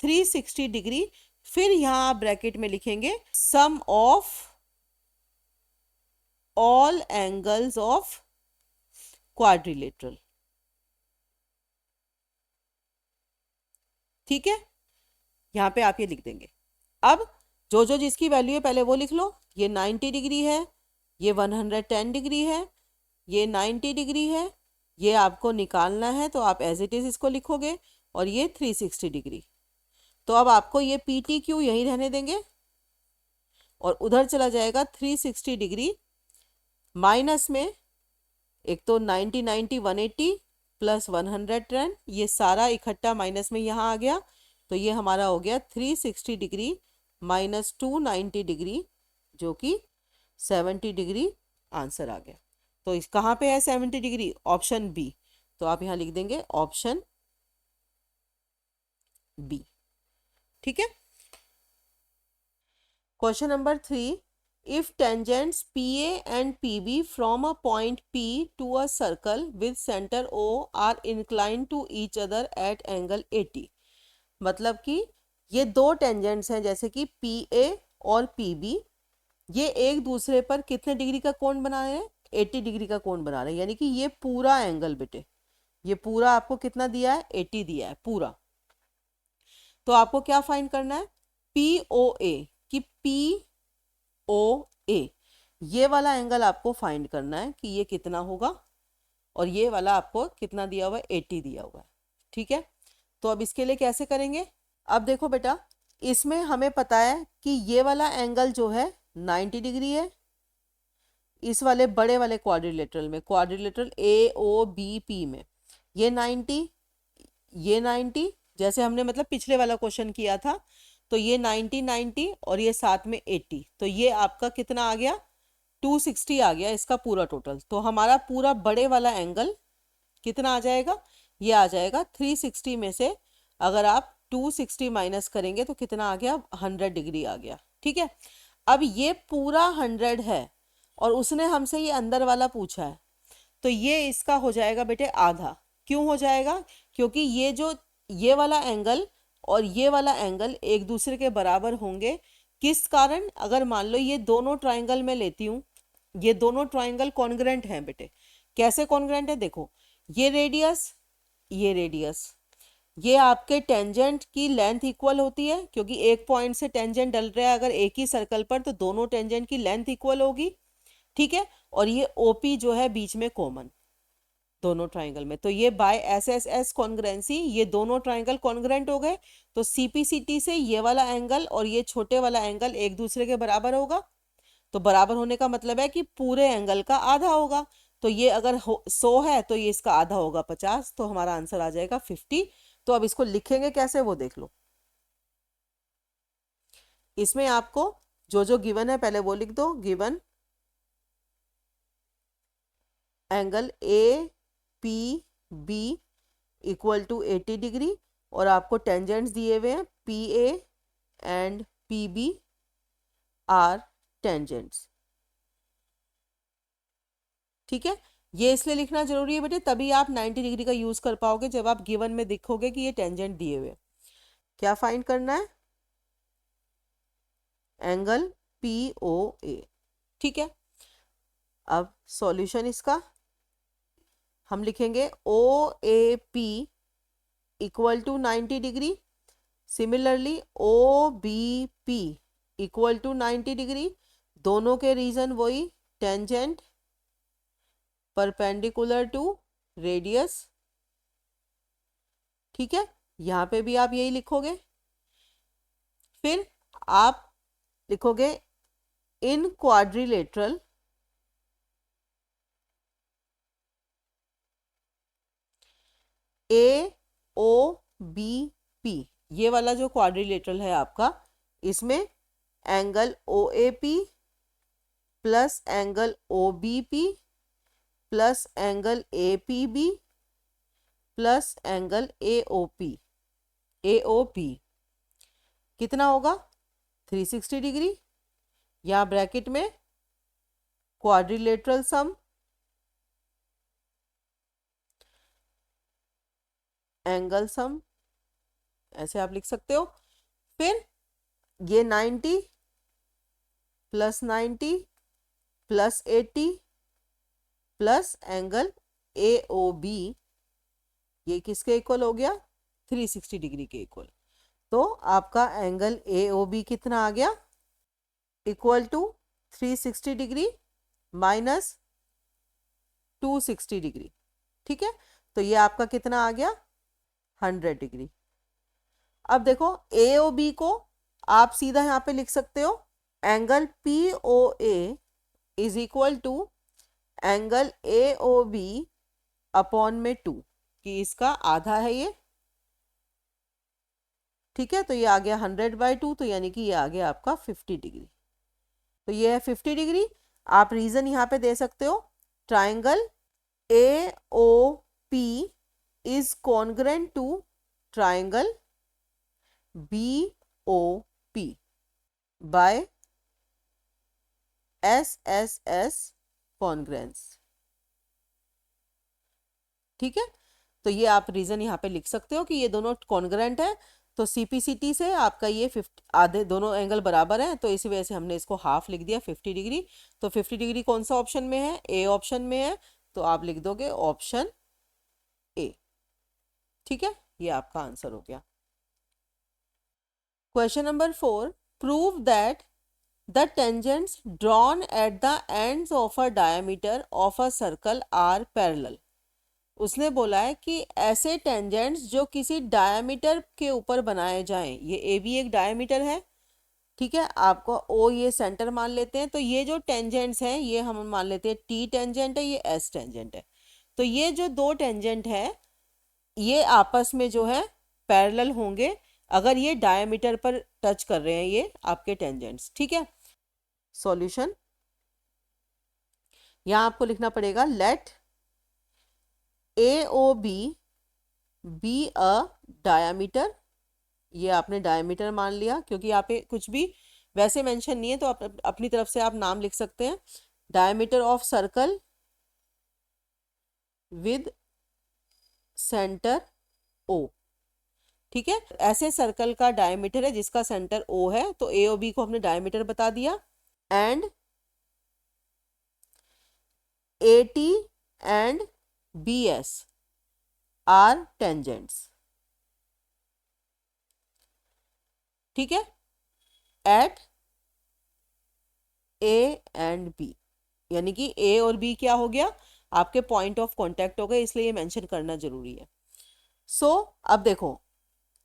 360 डिग्री। फिर यहां आप ब्रैकेट में लिखेंगे sum of all angles of quadrilateral. ठीक है, यहां पे आप ये लिख देंगे। अब जो जो जिसकी वैल्यू है पहले वो लिख लो। ये 90 डिग्री है, ये 110 डिग्री है, ये 90 डिग्री है, ये आपको निकालना है तो आप एज इट इज इसको लिखोगे, और ये 360 डिग्री। तो अब आपको ये PTQ यहीं रहने देंगे और उधर चला जाएगा 360 डिग्री माइनस में, एक तो 90 90 180 प्लस 110, ये सारा इकट्ठा माइनस में यहाँ आ गया, तो ये हमारा हो गया 360 डिग्री माइनस 290 डिग्री, जो कि 70 डिग्री आंसर आ गया। तो इस कहाँ पे है 70 डिग्री, ऑप्शन बी। तो आप यहाँ लिख देंगे ऑप्शन बी। ठीक है। Question number 3, if tangents PA and PB from a point P to a circle with center O are inclined to each other at angle 80। मतलब कि ये दो टेंजेंट्स हैं जैसे कि PA और PB, ये एक दूसरे पर कितने डिग्री का कोण बना रहे हैं, 80 डिग्री का कोण बना रहे हैं। यानी कि ये पूरा एंगल बेटे, ये पूरा आपको कितना दिया है, 80 दिया है पूरा। तो आपको क्या फाइंड करना है, POA कि POA ये वाला एंगल आपको फाइंड करना है कि ये कितना होगा, और ये वाला आपको कितना दिया हुआ है, 80 दिया हुआ है। ठीक है, तो अब इसके लिए कैसे करेंगे। अब देखो बेटा, इसमें हमें पता है कि ये वाला एंगल जो है 90 डिग्री है, इस वाले बड़े वाले क्वाड्रिलेटरल में, क्वाड्रिलेटरल AOBP में ये 90, ये 90, जैसे हमने मतलब पिछले वाला क्वेश्चन किया था, तो ये 90 90 और ये साथ में 80, तो ये आपका कितना आ गया, 260 आ गया इसका पूरा टोटल। तो हमारा पूरा बड़े वाला एंगल कितना आ जाएगा, ये आ जाएगा 360 में से अगर आप 260 माइनस करेंगे तो कितना आ गया, 100 डिग्री आ गया। ठीक है, अब ये पूरा 100 है और उसने हमसे ये अंदर वाला पूछा है, तो ये इसका हो जाएगा बेटे आधा। क्यों हो जाएगा, क्योंकि ये जो ये वाला एंगल और ये वाला एंगल एक दूसरे के बराबर होंगे। किस कारण, अगर मान लो ये दोनों ट्राइंगल में लेती हूँ, ये दोनों ट्राइंगल कॉन्ग्रेंट हैं बेटे। कैसे कॉन्ग्रेंट है, देखो ये रेडियस, ये रेडियस, ये आपके टेंजेंट की लेंथ इक्वल होती है, क्योंकि एक पॉइंट से टेंजेंट डल रहा है अगर एक ही सर्कल पर, तो दोनों टेंजेंट की लेंथ इक्वल होगी। ठीक है, और ये OP जो है बीच में कॉमन दोनों ट्राइंगल में, तो ये बाय SSS कॉन्ग्रेंसी ये दोनों ट्राइंगल कॉन्ग्रेंट हो गए। तो CPCT से ये वाला एंगल और ये छोटे वाला एंगल एक दूसरे के बराबर होगा। तो बराबर होने का मतलब है कि पूरे एंगल का आधा होगा। तो ये अगर 100 है तो ये इसका आधा होगा 50, तो हमारा आंसर आ जाएगा 50। तो अब इसको लिखेंगे कैसे वो देख लो। इसमें आपको जो जो गिवन है पहले वो लिख दो। Given angle APB equal to 80 degree, और आपको टेंजेंट्स दिए हुए हैं PA and PB are tangents. ठीक है, ये इसलिए लिखना जरूरी है बेटे, तभी आप 90 डिग्री का यूज कर पाओगे जब आप गिवन में दिखोगे कि ये टेंजेंट दिए हुए। क्या फाइंड करना है, एंगल POA। ठीक है, अब सॉल्यूशन इसका हम लिखेंगे OAP equal to 90 degree, similarly OBP equal to 90 degree. दोनों के रीजन वही, टेंजेंट परपेंडिकुलर टू रेडियस। ठीक है, यहां पे भी आप यही लिखोगे। फिर आप लिखोगे इन क्वाड्रिलेटरल AOBP, ये वाला जो क्वाड्रिलेटरल है आपका, इसमें angle OAP plus angle OBP plus angle A P B plus angle A O P कितना होगा 360 डिग्री, या ब्रैकेट में क्वाड्रिलेटरल सम एंगल सम, ऐसे आप लिख सकते हो। फिर ये 90 plus 90 plus 80 plus angle A O B, ये किसके इक्वल हो गया 360 डिग्री के इक्वल। तो आपका एंगल ए ओ बी कितना आ गया equal to 360 degree minus 260 degree. ठीक है, तो ये आपका कितना आ गया 100 डिग्री। अब देखो ए ओ बी को आप सीधा यहाँ पे लिख सकते हो angle P O A is equal to angle A O B upon में 2, कि इसका आधा है ये। ठीक है, तो ये आ गया 100/2, तो यानी कि ये आ गया आपका 50 डिग्री। तो ये है 50 डिग्री। आप रीजन यहाँ पे दे सकते हो, triangle A O P is congruent to triangle B O P by SSS congruence. ठीक है, तो ये आप रीजन यहाँ पे लिख सकते हो कि ये दोनों कॉन्ग्रेंट है। तो CPCT से आपका ये 50 आधे दोनों एंगल बराबर है, तो इसी वजह से हमने इसको हाफ लिख दिया 50 डिग्री। तो 50 डिग्री कौन सा ऑप्शन में है, ए ऑप्शन में है, तो आप लिख दोगे ऑप्शन ए। ठीक है, ये आपका आंसर हो गया। Question number 4, prove that the tangents drawn at the ends of a diameter of a circle are parallel. उसने बोला है कि ऐसे टेंजेंट्स जो किसी डायमीटर के ऊपर बनाए जाएं, ये ए भी एक डायमीटर है। ठीक है, आपको ओ ये सेंटर मान लेते हैं। तो ये जो टेंजेंट्स हैं ये हम मान लेते हैं टी टेंजेंट है, ये एस टेंजेंट है। तो ये जो दो टेंजेंट है ये आपस में जो है पैरेलल होंगे अगर ये डायमीटर पर टच कर रहे हैं ये आपके टेंजेंट्स। ठीक है, सॉल्यूशन यहां आपको लिखना पड़ेगा, let A O B a diameter, ये आपने डायमीटर मान लिया क्योंकि यहाँ पे कुछ भी वैसे मेंशन नहीं है, तो आप अपनी तरफ से आप नाम लिख सकते हैं, diameter of circle with centre O. ठीक है, ऐसे सर्कल का डायमीटर है जिसका सेंटर ओ है, तो ए ओ बी को हमने डायमीटर बता दिया। And A T and B S are tangents. ठीक है, एट ए एंड बी, यानी कि ए और बी क्या हो गया आपके पॉइंट ऑफ कांटेक्ट हो गए, इसलिए ये मेंशन करना जरूरी है। अब देखो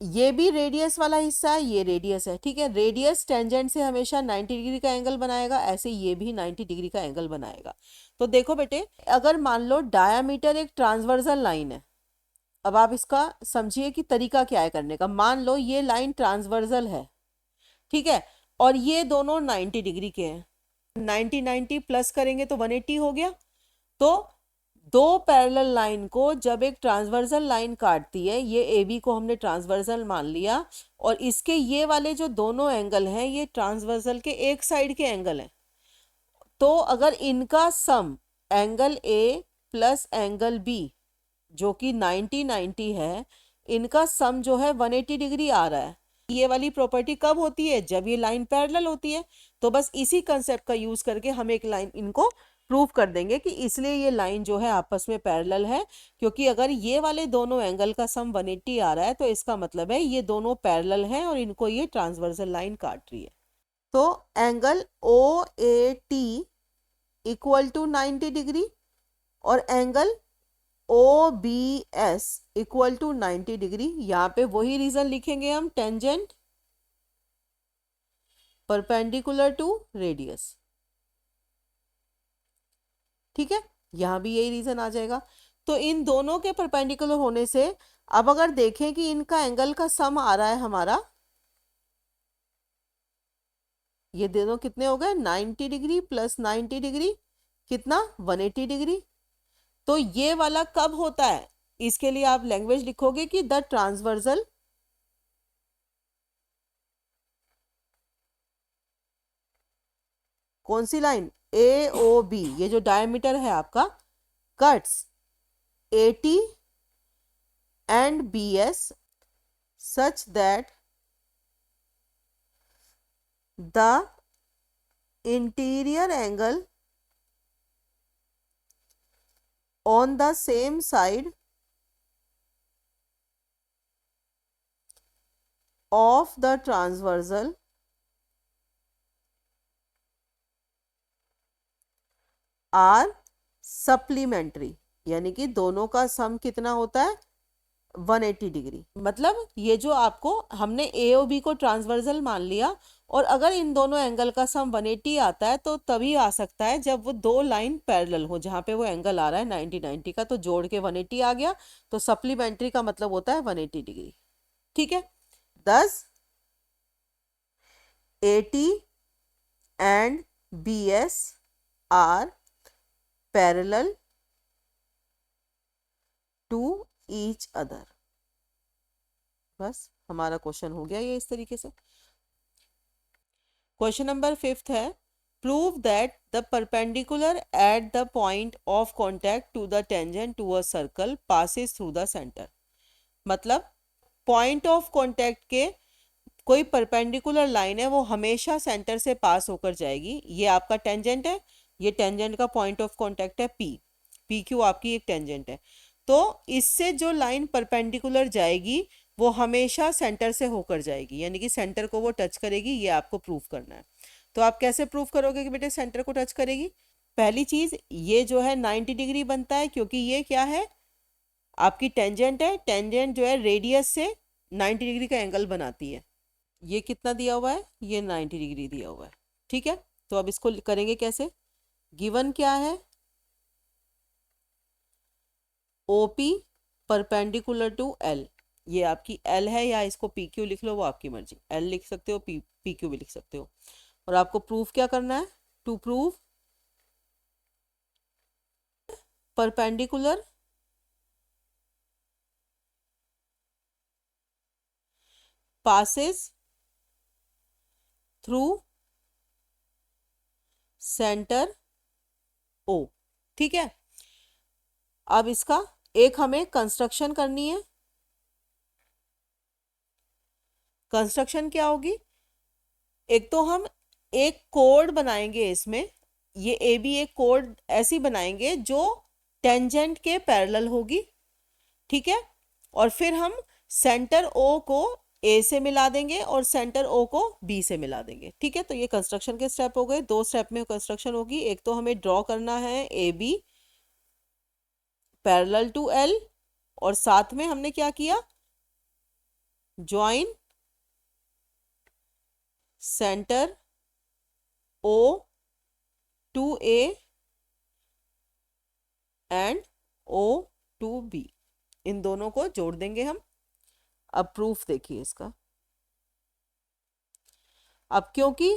ये भी रेडियस वाला हिस्सा है, ये रेडियस है। ठीक है, रेडियस टेंजेंट से हमेशा 90 डिग्री का एंगल बनाएगा, ऐसे ये भी 90 डिग्री का एंगल बनाएगा। तो देखो बेटे, अगर मान लो डायामीटर एक ट्रांसवर्सल लाइन है, अब आप इसका समझिए कि तरीका क्या है करने का। मान लो ये लाइन ट्रांसवर्सल है, ठीक है, और ये दोनों 90 डिग्री के हैं, 90 प्लस करेंगे तो 180 हो गया। तो दो पैरेलल लाइन को जब एक ट्रांसवर्सल लाइन काटती है, ये ए बी को हमने ट्रांसवर्सल मान लिया, और इसके ये वाले जो दोनों एंगल हैं ये ट्रांसवर्सल के एक साइड के एंगल हैं। तो अगर इनका sum angle A plus angle B जो कि 90 है, इनका सम जो है 180 डिग्री आ रहा है। ये वाली प्रॉपर्टी कब होती है, जब ये लाइन पैरेलल होती है। तो बस इसी कंसेप्ट का यूज करके हम एक लाइन इनको प्रूव कर देंगे कि इसलिए ये लाइन जो है आपस में पैरेलल है, क्योंकि अगर ये वाले दोनों एंगल का सम 180 आ रहा है तो इसका मतलब है ये दोनों पैरेलल हैं और इनको ये ट्रांसवर्सल लाइन काट रही है। तो angle O A T equal to 90 degree और angle O B S equal to 90 degree. यहां पे वही रीजन लिखेंगे हम, टेंजेंट परपेंडिकुलर टू रेडियस। ठीक है, यहां भी यही रीजन आ जाएगा। तो इन दोनों के परपेंडिकुलर होने से अब अगर देखें कि इनका एंगल का सम आ रहा है हमारा, ये दोनों कितने हो गए 90 डिग्री प्लस 90 डिग्री कितना 180 डिग्री। तो ये वाला कब होता है, इसके लिए आप लैंग्वेज लिखोगे कि द ट्रांसवर्सल कौन सी लाइन, ए ओ बी, ये जो डायमीटर है आपका, cuts AT and BS such that the interior angle on the same side of the transversal are supplementary, यानी कि दोनों का सम कितना होता है 180 डिग्री। मतलब ये जो आपको हमने ए ओ बी को ट्रांसवर्सल मान लिया, और अगर इन दोनों एंगल का सम 180 आता है तो तभी आ सकता है जब वो दो लाइन पैरेलल हो, जहां पे वो एंगल आ रहा है 90 का, तो जोड़ के 180 आ गया, तो सप्लीमेंट्री का मतलब होता है 180 डिग्री। ठीक है, thus AT and BS are parallel to each other. बस हमारा क्वेश्चन हो गया ये इस तरीके से। क्वेश्चन नंबर 5 है, prove that the perpendicular at the point of contact to the tangent to a circle passes through the centre. मतलब पॉइंट ऑफ कॉन्टैक्ट के कोई परपेंडिकुलर लाइन है वो हमेशा सेंटर से पास होकर जाएगी। ये आपका टेंजेंट है, ये टेंजेंट का पॉइंट ऑफ कॉन्टैक्ट है P, PQ आपकी एक टेंजेंट है, तो इससे जो लाइन परपेंडिकुलर जाएगी वो हमेशा सेंटर से होकर जाएगी, यानी कि सेंटर को वो टच करेगी। ये आपको प्रूव करना है। तो आप कैसे प्रूव करोगे कि बेटे सेंटर को टच करेगी? पहली चीज, ये जो है 90 डिग्री बनता है, क्योंकि ये क्या है, आपकी टेंजेंट है। टेंजेंट जो है रेडियस से 90 डिग्री का एंगल बनाती है। ये कितना दिया हुआ है, ये 90 डिग्री दिया हुआ है। ठीक है, तो अब इसको करेंगे कैसे? गिवन क्या है, OP परपेंडिकुलर टू L, ये आपकी L है, या इसको PQ लिख लो, वो आपकी मर्जी, L लिख सकते हो, PQ भी लिख सकते हो। और आपको प्रूफ क्या करना है, to prove perpendicular passes through centre O। ठीक है, अब इसका एक हमें कंस्ट्रक्शन करनी है। कंस्ट्रक्शन क्या होगी, एक तो हम एक कोड बनाएंगे इसमें, ये ए बी एक कोड ऐसी बनाएंगे जो टेंजेंट के पैरेलल होगी। ठीक है, और फिर हम सेंटर ओ को ए से मिला देंगे और सेंटर ओ को बी से मिला देंगे। ठीक है, तो ये कंस्ट्रक्शन के स्टेप हो गए। दो स्टेप में कंस्ट्रक्शन होगी, एक तो हमें ड्रॉ करना है A B parallel to L, और साथ में हमने क्या किया, join centre O to A and O to B, इन दोनों को जोड़ देंगे हम। अब प्रूफ देखिए इसका। अब क्योंकि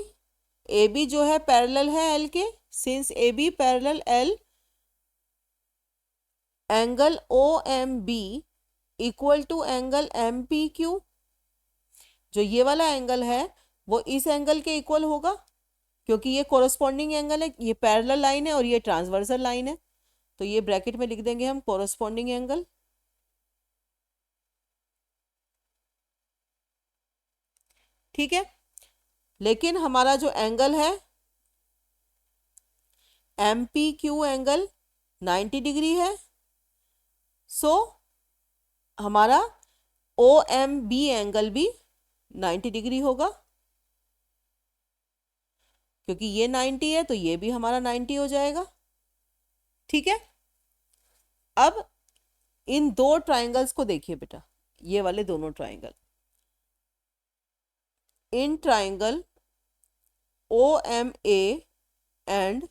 ए बी जो है पैरेलल है एल के, since A B parallel L, angle O M B equal to angle M P Q, जो ये वाला एंगल है वो इस एंगल के इक्वल होगा, क्योंकि ये कोरस्पॉन्डिंग एंगल है, ये पैरेलल लाइन है और ये ट्रांसवर्सल लाइन है, तो ये ब्रैकेट में लिख देंगे हम कोरस्पॉन्डिंग एंगल। ठीक है, लेकिन हमारा जो एंगल है M P Q angle 90 degree है, सो हमारा ओ एम बी एंगल भी 90 डिग्री होगा, क्योंकि ये 90 है तो ये भी हमारा 90 हो जाएगा। ठीक है, अब इन दो ट्राइंगल्स को देखिए बेटा, ये वाले दोनों triangle, in triangle O M A and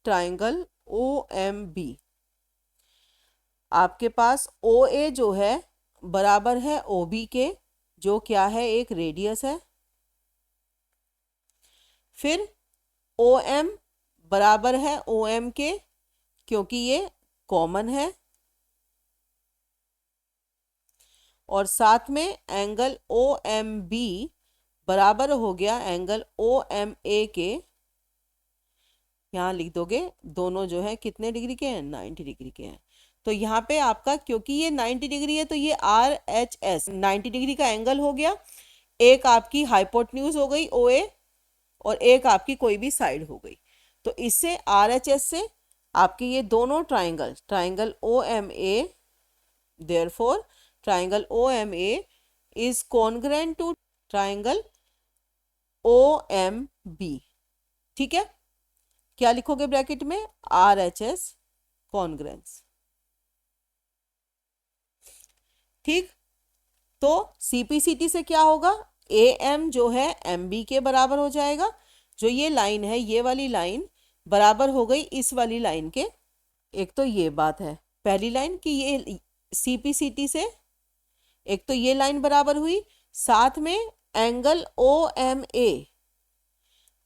triangle O M B, आपके पास ओ ए जो है बराबर है ओ बी के, जो क्या है एक रेडियस है। फिर ओ एम बराबर है ओ एम के, क्योंकि ये कॉमन है और साथ में एंगल ओ एम बी बराबर हो गया एंगल ओ एम ए के, यहाँ लिख दोगे दोनों जो है कितने डिग्री के हैं, 90 डिग्री के हैं। तो यहाँ पे आपका क्योंकि ये 90 डिग्री है तो ये आर एच एस 90 डिग्री का एंगल हो गया, एक आपकी हाइपोटेन्यूज हो गई ओ ए और एक आपकी कोई भी साइड हो गई। तो इससे आर एच एस से आपकी ये दोनों triangle O M A, therefore triangle O M A is congruent to triangle O M B. ठीक है, क्या लिखोगे ब्रैकेट में, आर एच एस कॉन्ग्रुएंस। ठीक, तो सीपीसीटी से क्या होगा, ए एम जो है एम बी के बराबर हो जाएगा, जो ये लाइन है ये वाली लाइन बराबर हो गई इस वाली लाइन के। एक तो ये बात है पहली लाइन कि ये सीपीसीटी से एक तो ये लाइन बराबर हुई, साथ में एंगल ओ एम ए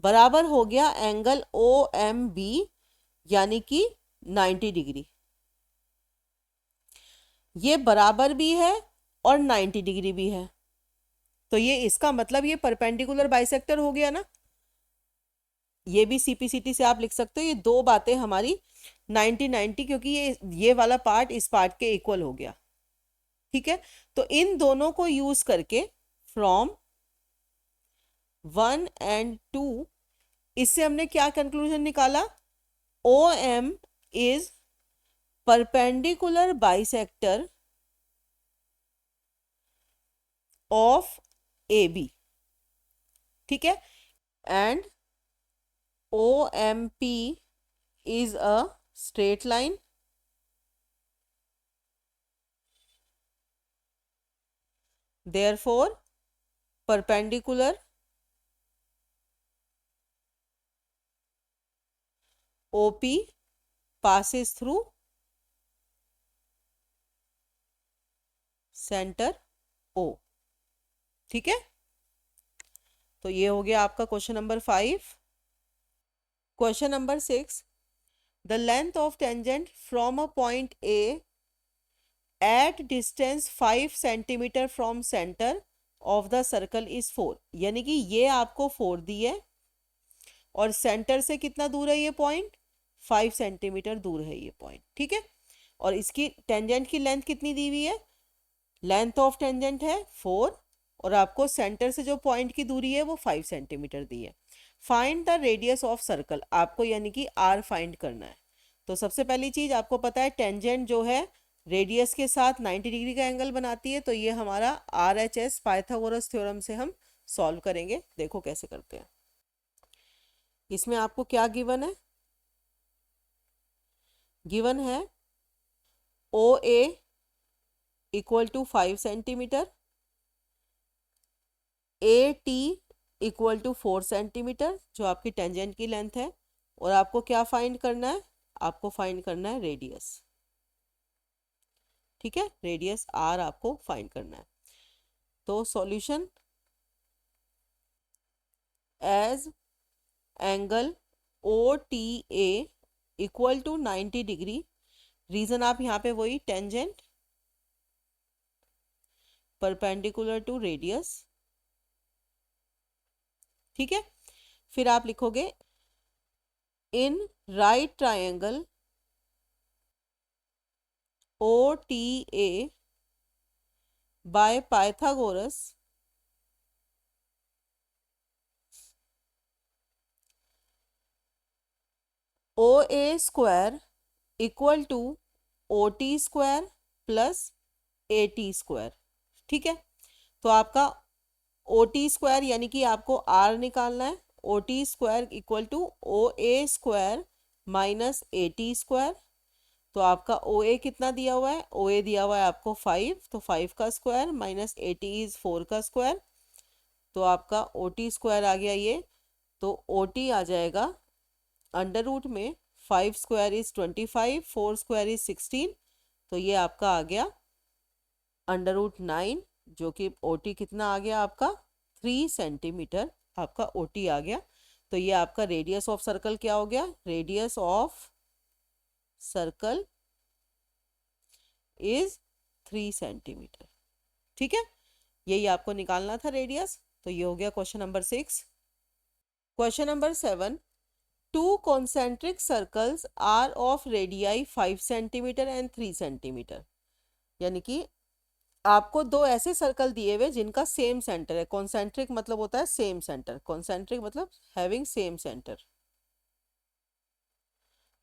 बराबर हो गया एंगल ओ एम बी यानी कि 90 डिग्री, ये बराबर भी है और 90 डिग्री भी है। तो ये इसका मतलब ये परपेंडिकुलर बाइसेक्टर हो गया ना, ये भी सीपीसीटी से आप लिख सकते हो। ये दो बातें हमारी 90-90 क्योंकि ये वाला पार्ट इस पार्ट के इक्वल हो गया। ठीक है, तो इन दोनों को यूज करके फ्रॉम 1 एंड 2 इससे हमने क्या कंक्लूजन निकाला, O M is perpendicular bisector of A B. ठीक है, and O M P is a straight line therefore perpendicular OP passes through center O। ठीक है, तो ये हो गया आपका question number 5। Question number 6, the length of tangent from a point A at distance 5 centimetre from centre of the circle is 4। यानी कि ये आपको 4 दी है और सेंटर से कितना दूर है ये पॉइंट, 5 सेंटीमीटर दूर है ये पॉइंट। ठीक है, और इसकी टेंजेंट की लेंथ कितनी दी हुई है, लेंथ ऑफ टेंजेंट है 4 और आपको सेंटर से जो पॉइंट की दूरी है वो 5 सेंटीमीटर दी है। Find the radius of circle, आपको यानी कि आर फाइंड करना है। तो सबसे पहली चीज आपको पता है टेंजेंट जो है रेडियस के साथ 90 डिग्री का एंगल बनाती है, तो ये हमारा R H S Pythagoras theorem से हम सॉल्व करेंगे। देखो कैसे करते हैं। इसमें आपको क्या गिवन है, गिवन है O A equal to 5 centimetre, A T equal to 4 centimetre जो आपकी टेंजेंट की लेंथ है, और आपको क्या फाइंड करना है, आपको फाइंड करना है रेडियस। ठीक है, रेडियस आर आपको फाइंड करना है। तो solution, as angle O T A equal to 90 degree, reason आप यहाँ पे वही टेंजेंट परपेंडिकुलर टू रेडियस। ठीक है, फिर आप लिखोगे in right triangle O T A by Pythagoras O A square equal to O T square plus A T square. ठीक है, तो आपका ओ टी स्क्वायर यानी कि आपको आर निकालना है, O T square equal to O A square minus A T square. तो आपका ओ ए कितना दिया हुआ है, ओ ए दिया हुआ है आपको 5, तो 5 का square minus A T is 4 का स्क्वायर, तो आपका ओ टी स्क्वायर आ गया ये। तो ओ टी आ जाएगा अंडर रूट में 5 स्क्वायर इज 25, 4 स्क्वायर इज 16, तो ये आपका आ गया अंडर रूट 9, जो कि ओ टी कितना आ गया आपका 3 सेंटीमीटर आपका ओ टी आ गया। तो ये आपका रेडियस ऑफ सर्कल क्या हो गया, radius of circle is 3 centimetre. ठीक है, यही आपको निकालना था रेडियस। तो ये हो गया question number 6। Question number 7, two concentric circles are of radii 5 centimetre and 3 centimetre. यानी कि आपको दो ऐसे सर्कल दिए हुए जिनका सेम सेंटर है। कॉन्सेंट्रिक मतलब होता है सेम सेंटर, कॉन्सेंट्रिक मतलब हैविंग सेम सेंटर।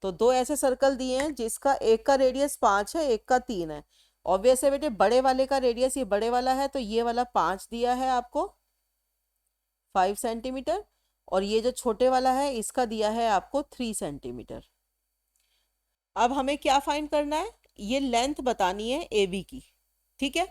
तो दो ऐसे सर्कल दिए हैं जिसका एक का रेडियस 5 है, एक का 3 है। ऑब्वियस है बेटे, बड़े वाले का रेडियस ये बड़े वाला है, तो ये वाला 5 दिया है आपको 5 सेंटीमीटर, और ये जो छोटे वाला है इसका दिया है आपको 3 सेंटीमीटर। अब हमें क्या फाइंड करना है, ये लेंथ बतानी है ए बी की। ठीक है,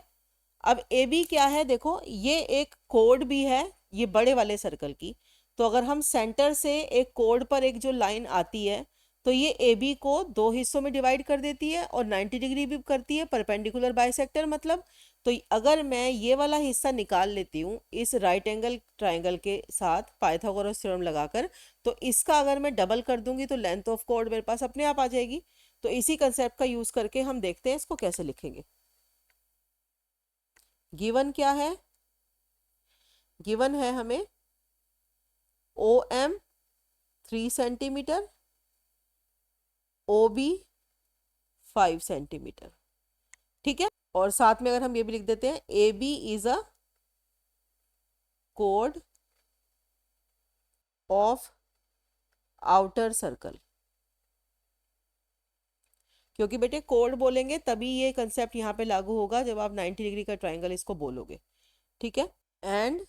अब ए बी क्या है, देखो ये एक कोड भी है ये बड़े वाले सर्कल की। तो अगर हम सेंटर से एक कोड पर एक जो लाइन आती है, तो ये ए बी को दो हिस्सों में डिवाइड कर देती है और 90 डिग्री भी करती है, परपेंडिकुलर बाइसेक्टर मतलब। तो अगर मैं ये वाला हिस्सा निकाल लेती हूँ इस राइट एंगल ट्राइंगल के साथ पाइथागोरस थ्योरम लगाकर, तो इसका अगर मैं डबल कर दूंगी तो लेंथ ऑफ कोड मेरे पास अपने आप आ जाएगी। तो इसी कंसेप्ट का यूज करके हम देखते हैं इसको कैसे लिखेंगे। गिवन क्या है, गिवन है हमें O M 3 centimetre, O B 5 centimetre. ठीक है, और साथ में अगर हम ये भी लिख देते हैं ए बी इज अ कोड ऑफ आउटर सर्कल। क्योंकि बेटे कोड बोलेंगे तभी ये कंसेप्ट यहाँ पे लागू होगा जब आप 90 डिग्री का ट्राइंगल इसको बोलोगे। ठीक है, and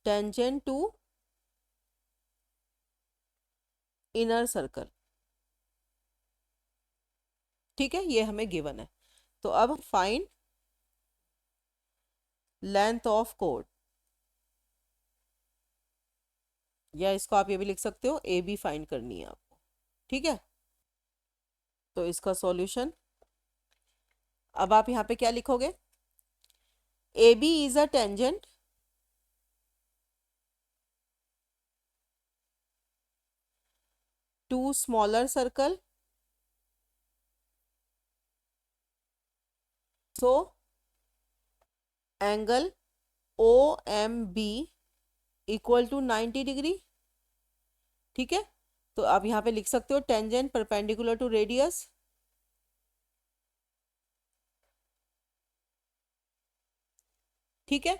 tangent to inner circle. ठीक है, ये हमें गिवन है। तो अब फाइंड लेंथ ऑफ कोड, या इसको आप ये भी लिख सकते हो ए बी फाइंड करनी है आपको। ठीक है, तो इसका सॉल्यूशन अब आप यहाँ पे क्या लिखोगे, A B is a tangent to smaller circle, so angle O M B equal to 90 degree. ठीक है, तो आप यहाँ पे लिख सकते हो टेंजेंट परपेंडिकुलर टू रेडियस। ठीक है,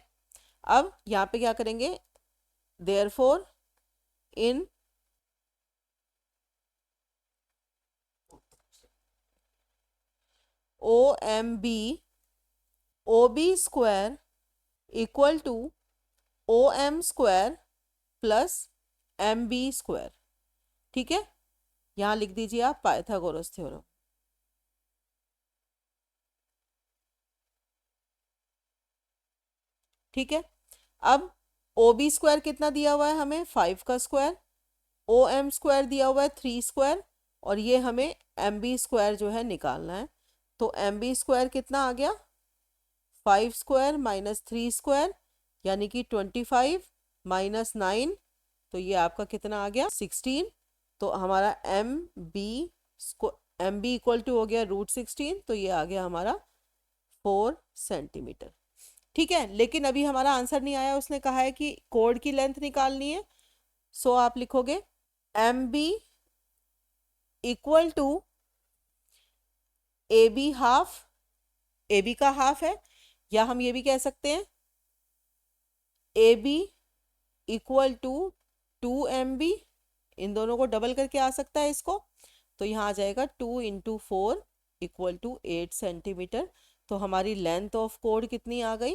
अब यहाँ पे क्या करेंगे, therefore in O M B O B square equal to O M square plus M B square. ठीक है, यहाँ लिख दीजिए आप पाइथागोरस थ्योरम। ठीक है, अब ओ बी स्क्वायर कितना दिया हुआ है हमें 5 का स्क्वायर, ओ एम स्क्वायर दिया हुआ है 3 स्क्वायर, और ये हमें एम बी स्क्वायर जो है निकालना है। तो एम बी स्क्वायर कितना आ गया, 5 स्क्वायर माइनस 3 स्क्वायर यानी कि 25 माइनस 9, तो ये आपका कितना आ गया 16। तो हमारा एम बी इक्वल टू हो गया √16, तो ये आ गया हमारा 4 सेंटीमीटर। ठीक है, लेकिन अभी हमारा आंसर नहीं आया, उसने कहा है कि कोड की लेंथ निकालनी है। सो आप लिखोगे M B equal to A B half, A B का हाफ है, या हम ये भी कह सकते हैं A B equal to 2 MB, इन दोनों को डबल करके आ सकता है इसको। तो यहाँ आ जाएगा 2 × 4 इक्वल टू 8 सेंटीमीटर। तो हमारी लेंथ ऑफ कोड कितनी आ गई,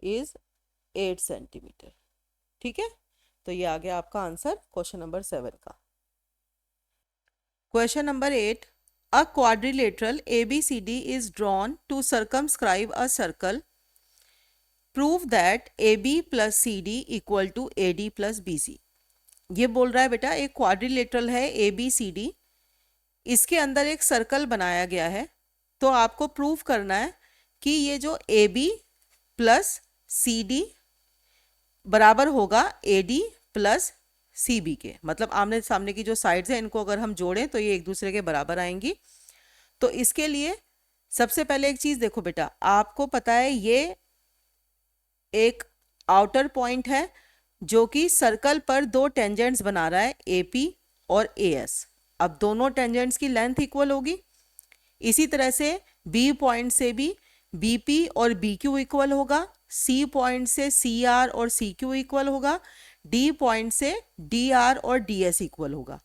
इज 8 सेंटीमीटर। ठीक है, तो ये आ गया आपका आंसर क्वेश्चन नंबर 7 का। Question number 8, a quadrilateral ABCD is drawn to circumscribe a circle. Prove that AB plus CD equal to AD plus BC। ये बोल रहा है बेटा एक क्वाड्रिलेटरल है ABCD, इसके अंदर एक सर्कल बनाया गया है। तो आपको प्रूव करना है कि ये जो AB प्लस CD बराबर होगा AD प्लस सी बी के, मतलब आमने सामने की जो साइड्स हैं इनको अगर हम जोड़ें तो ये एक दूसरे के बराबर आएंगी। तो इसके लिए सबसे पहले एक चीज देखो बेटा, आपको पता है ये एक आउटर पॉइंट है जो कि सर्कल पर दो टेंजेंट्स बना रहा है, एपी और एएस। अब दोनों टेंजेंट्स की लेंथ इक्वल होगी। इसी तरह से बी पॉइंट से भी बीपी और बीक्यू इक्वल होगा, सी पॉइंट से सीआर और सीक्यू इक्वल होगा, डी पॉइंट से डीआर और डीएस इक्वल होगा।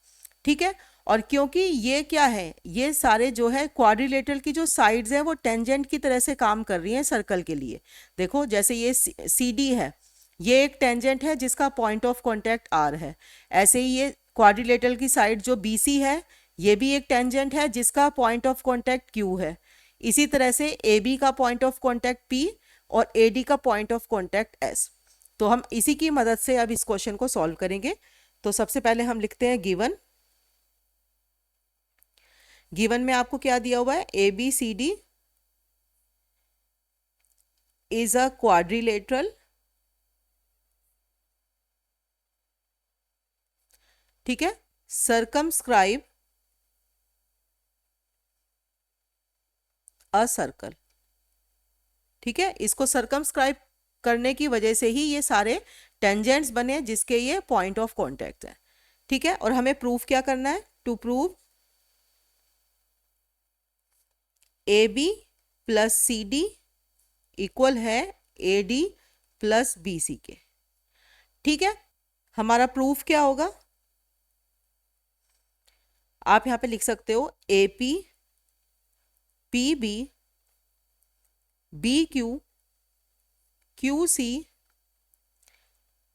ठीक है। और क्योंकि ये क्या है, ये सारे जो है क्वाड्रिलेटरल की जो साइड्स हैं वो टेंजेंट की तरह से काम कर रही हैं सर्कल के लिए। देखो जैसे ये सी डी है, ये एक टेंजेंट है जिसका पॉइंट ऑफ कांटेक्ट आर है। ऐसे ही ये क्वाड्रिलेटरल की साइड जो बीसी है, ये भी एक टेंजेंट है जिसका पॉइंट ऑफ कांटेक्ट क्यू है। इसी तरह से ए बी का पॉइंट ऑफ कांटेक्ट पी और ए डी का पॉइंट ऑफ कांटेक्ट एस। तो हम इसी की मदद से अब इस क्वेश्चन को सॉल्व करेंगे। तो सबसे पहले हम लिखते हैं गिवन। गिवन में आपको क्या दिया हुआ है, A B C D is a quadrilateral. ठीक है। Circumscribe a circle. ठीक है। इसको सर्कमस्क्राइब करने की वजह से ही ये सारे टेंजेंट्स बने जिसके ये पॉइंट ऑफ कांटेक्ट है। ठीक है। और हमें प्रूफ क्या करना है, to prove A B plus C D equal है A D plus B C के। ठीक है। हमारा प्रूफ क्या होगा, आप यहां पे लिख सकते हो A P P B B Q Q C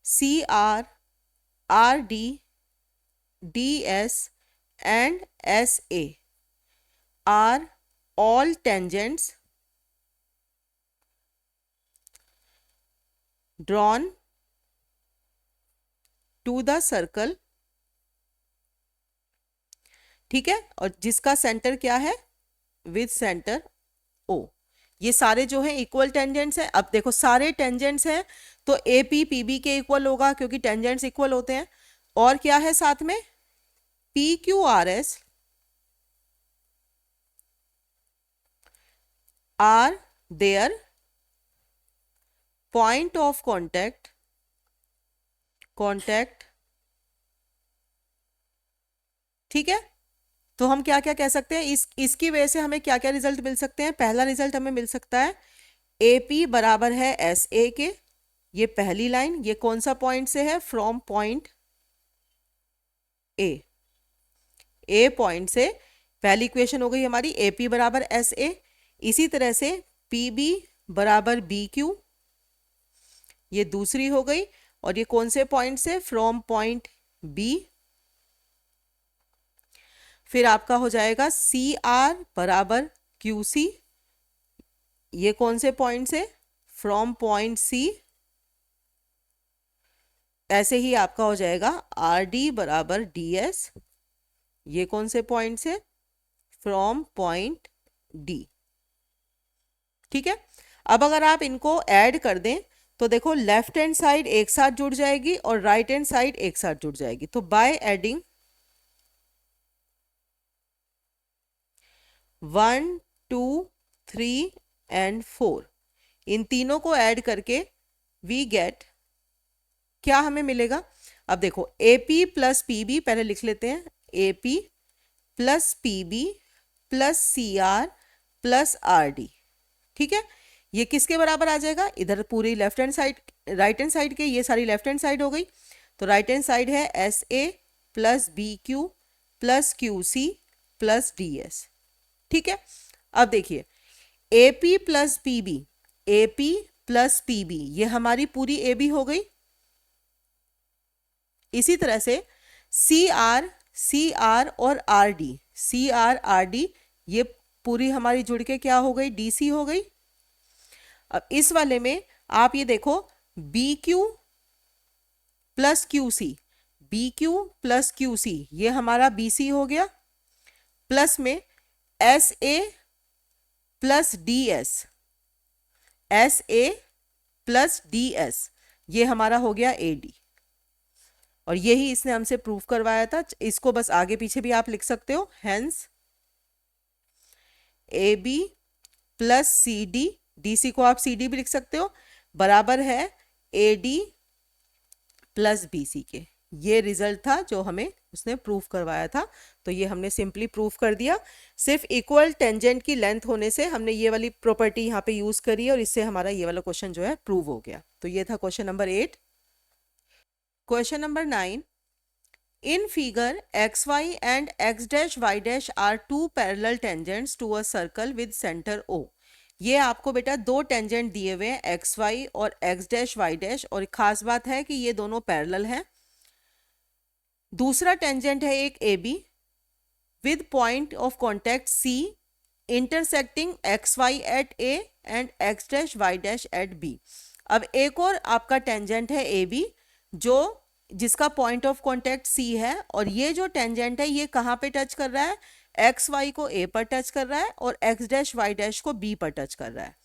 C R R D D S and S A R all tangents drawn to the circle। ठीक है। और जिसका सेंटर क्या है, विद सेंटर ओ। ये सारे जो है इक्वल टेंजेंट्स हैं। अब देखो सारे टेंजेंट्स हैं तो ए पी पी बी के इक्वल होगा क्योंकि टेंजेंट्स इक्वल होते हैं। और क्या है साथ में, P Q R S R their point of contact ठीक है। तो हम क्या क्या कह सकते हैं, इसकी वजह से हमें क्या क्या रिजल्ट मिल सकते हैं। पहला रिजल्ट हमें मिल सकता है ए पी बराबर है एस ए के। ये पहली लाइन, ये कौन सा पॉइंट से है, फ्रॉम पॉइंट ए पॉइंट से पहली इक्वेशन हो गई हमारी ए पी बराबर एस ए। इसी तरह से पी बी बराबर बी क्यू, ये दूसरी हो गई। और ये कौन से पॉइंट से, फ्रॉम पॉइंट बी। फिर आपका हो जाएगा सी आर बराबर क्यू सी, ये कौन से पॉइंट से, फ्रॉम पॉइंट सी। ऐसे ही आपका हो जाएगा आर डी बराबर डी एस, ये कौन से पॉइंट से, फ्रॉम पॉइंट डी। ठीक है। अब अगर आप इनको ऐड कर दें तो देखो लेफ्ट हैंड साइड एक साथ जुड़ जाएगी और राइट हैंड साइड एक साथ जुड़ जाएगी। तो बाय एडिंग 1 2 3 एंड 4, इन तीनों को ऐड करके वी गेट, क्या हमें मिलेगा। अब देखो A P plus P B पहले लिख लेते हैं, A P plus P B plus C R plus R D. ठीक है। ये किसके बराबर आ जाएगा, इधर पूरी left hand side, right hand side के, ये सारी लेफ्ट हैंड साइड हो गई। तो राइट हैंड साइड है S A plus B Q plus Q C plus D S. ठीक है। अब देखिए A P plus P B, A P plus P B, ये हमारी पूरी ए बी हो गई। इसी तरह से सी आर और R D, C R D, ये पूरी हमारी जुड़ के क्या हो गई, डी सी हो गई। अब इस वाले में आप ये देखो B Q plus Q C, B Q plus Q C, ये हमारा बी सी हो गया। प्लस में S A plus D S, S A plus D S, ये हमारा हो गया ए डी। और यही इसने हमसे प्रूव करवाया था। इसको बस आगे पीछे भी आप लिख सकते हो। Hence A B plus C D, D C को आप सी डी भी लिख सकते हो, बराबर है A D plus B C के। ये रिजल्ट था जो हमें उसने प्रूफ करवाया था। तो ये हमने सिंपली प्रूफ कर दिया। सिर्फ इक्वल टेंजेंट की लेंथ होने से हमने ये वाली प्रॉपर्टी यहाँ पे यूज करी और इससे हमारा ये वाला क्वेश्चन जो है प्रूव हो गया। तो ये था question number 8। Question number 9, in figure xy and x dash y dash are two parallel tangents to a circle with center O। ये आपको बेटा दो टेंजेंट दिए हुए हैं एक्स वाई और एक्स डैश वाई डैश, और खास बात है कि ये दोनों पैरेलल हैं। दूसरा टेंजेंट है एक A B with point of contact C intersecting X Y at A and X dash Y dash at B. अब एक और आपका टेंजेंट है ए बी जो जिसका पॉइंट ऑफ कॉन्टेक्ट सी है, और ये जो टेंजेंट है ये कहाँ पे टच कर रहा है, एक्स वाई को ए पर टच कर रहा है और एक्स डैश वाई डैश को बी पर टच कर रहा है।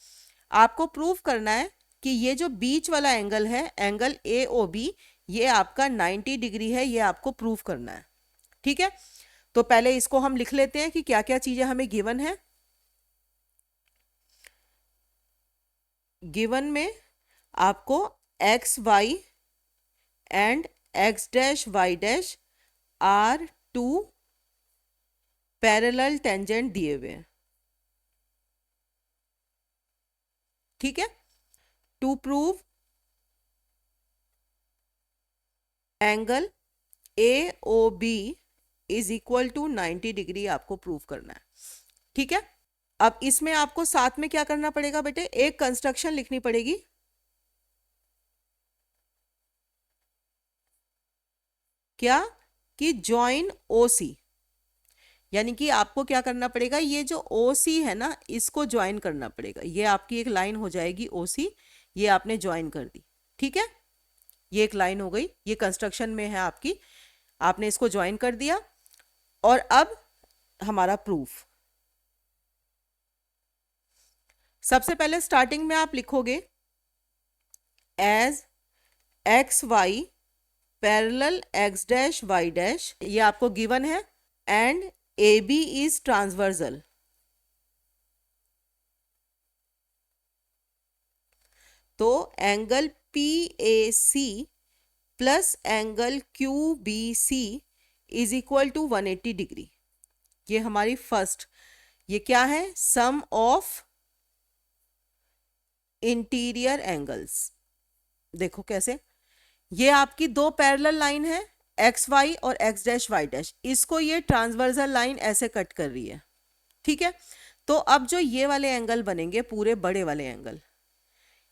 आपको प्रूव करना है कि ये जो बीच वाला एंगल है, एंगल ए ओ बी, ये आपका 90 डिग्री है। ये आपको प्रूव करना है, ठीक है। तो पहले इसको हम लिख लेते हैं कि क्या क्या चीजें हमें गिवन है। गिवन में आपको X Y and X dash Y dash are two parallel tangent दिए हुए हैं, ठीक है। To prove angle A O B is equal to 90 degree आपको प्रूव करना है, ठीक है। अब इसमें आपको साथ में क्या करना पड़ेगा बेटे, एक कंस्ट्रक्शन लिखनी पड़ेगी। क्या कि जॉइन ओ सी, यानी कि आपको क्या करना पड़ेगा, ये जो ओ सी है ना इसको ज्वाइन करना पड़ेगा। ये आपकी एक लाइन हो जाएगी ओ सी, ये आपने ज्वाइन कर दी, ठीक है। ये एक लाइन हो गई, ये कंस्ट्रक्शन में है आपकी, आपने इसको ज्वाइन कर दिया। और अब हमारा प्रूफ, सबसे पहले स्टार्टिंग में आप लिखोगे as X Y parallel X dash Y dash, ये आपको गिवन है, and A B is transversal. तो angle P A C plus angle Q B C is equal to 180 degree. ये हमारी फर्स्ट, ये क्या है, सम ऑफ इंटीरियर एंगल्स। देखो कैसे, ये आपकी दो पैरेलल लाइन है एक्स वाई और एक्स डैश वाई डैश, इसको ये ट्रांसवर्सल लाइन ऐसे कट कर रही है, ठीक है। तो अब जो ये वाले एंगल बनेंगे पूरे बड़े वाले एंगल,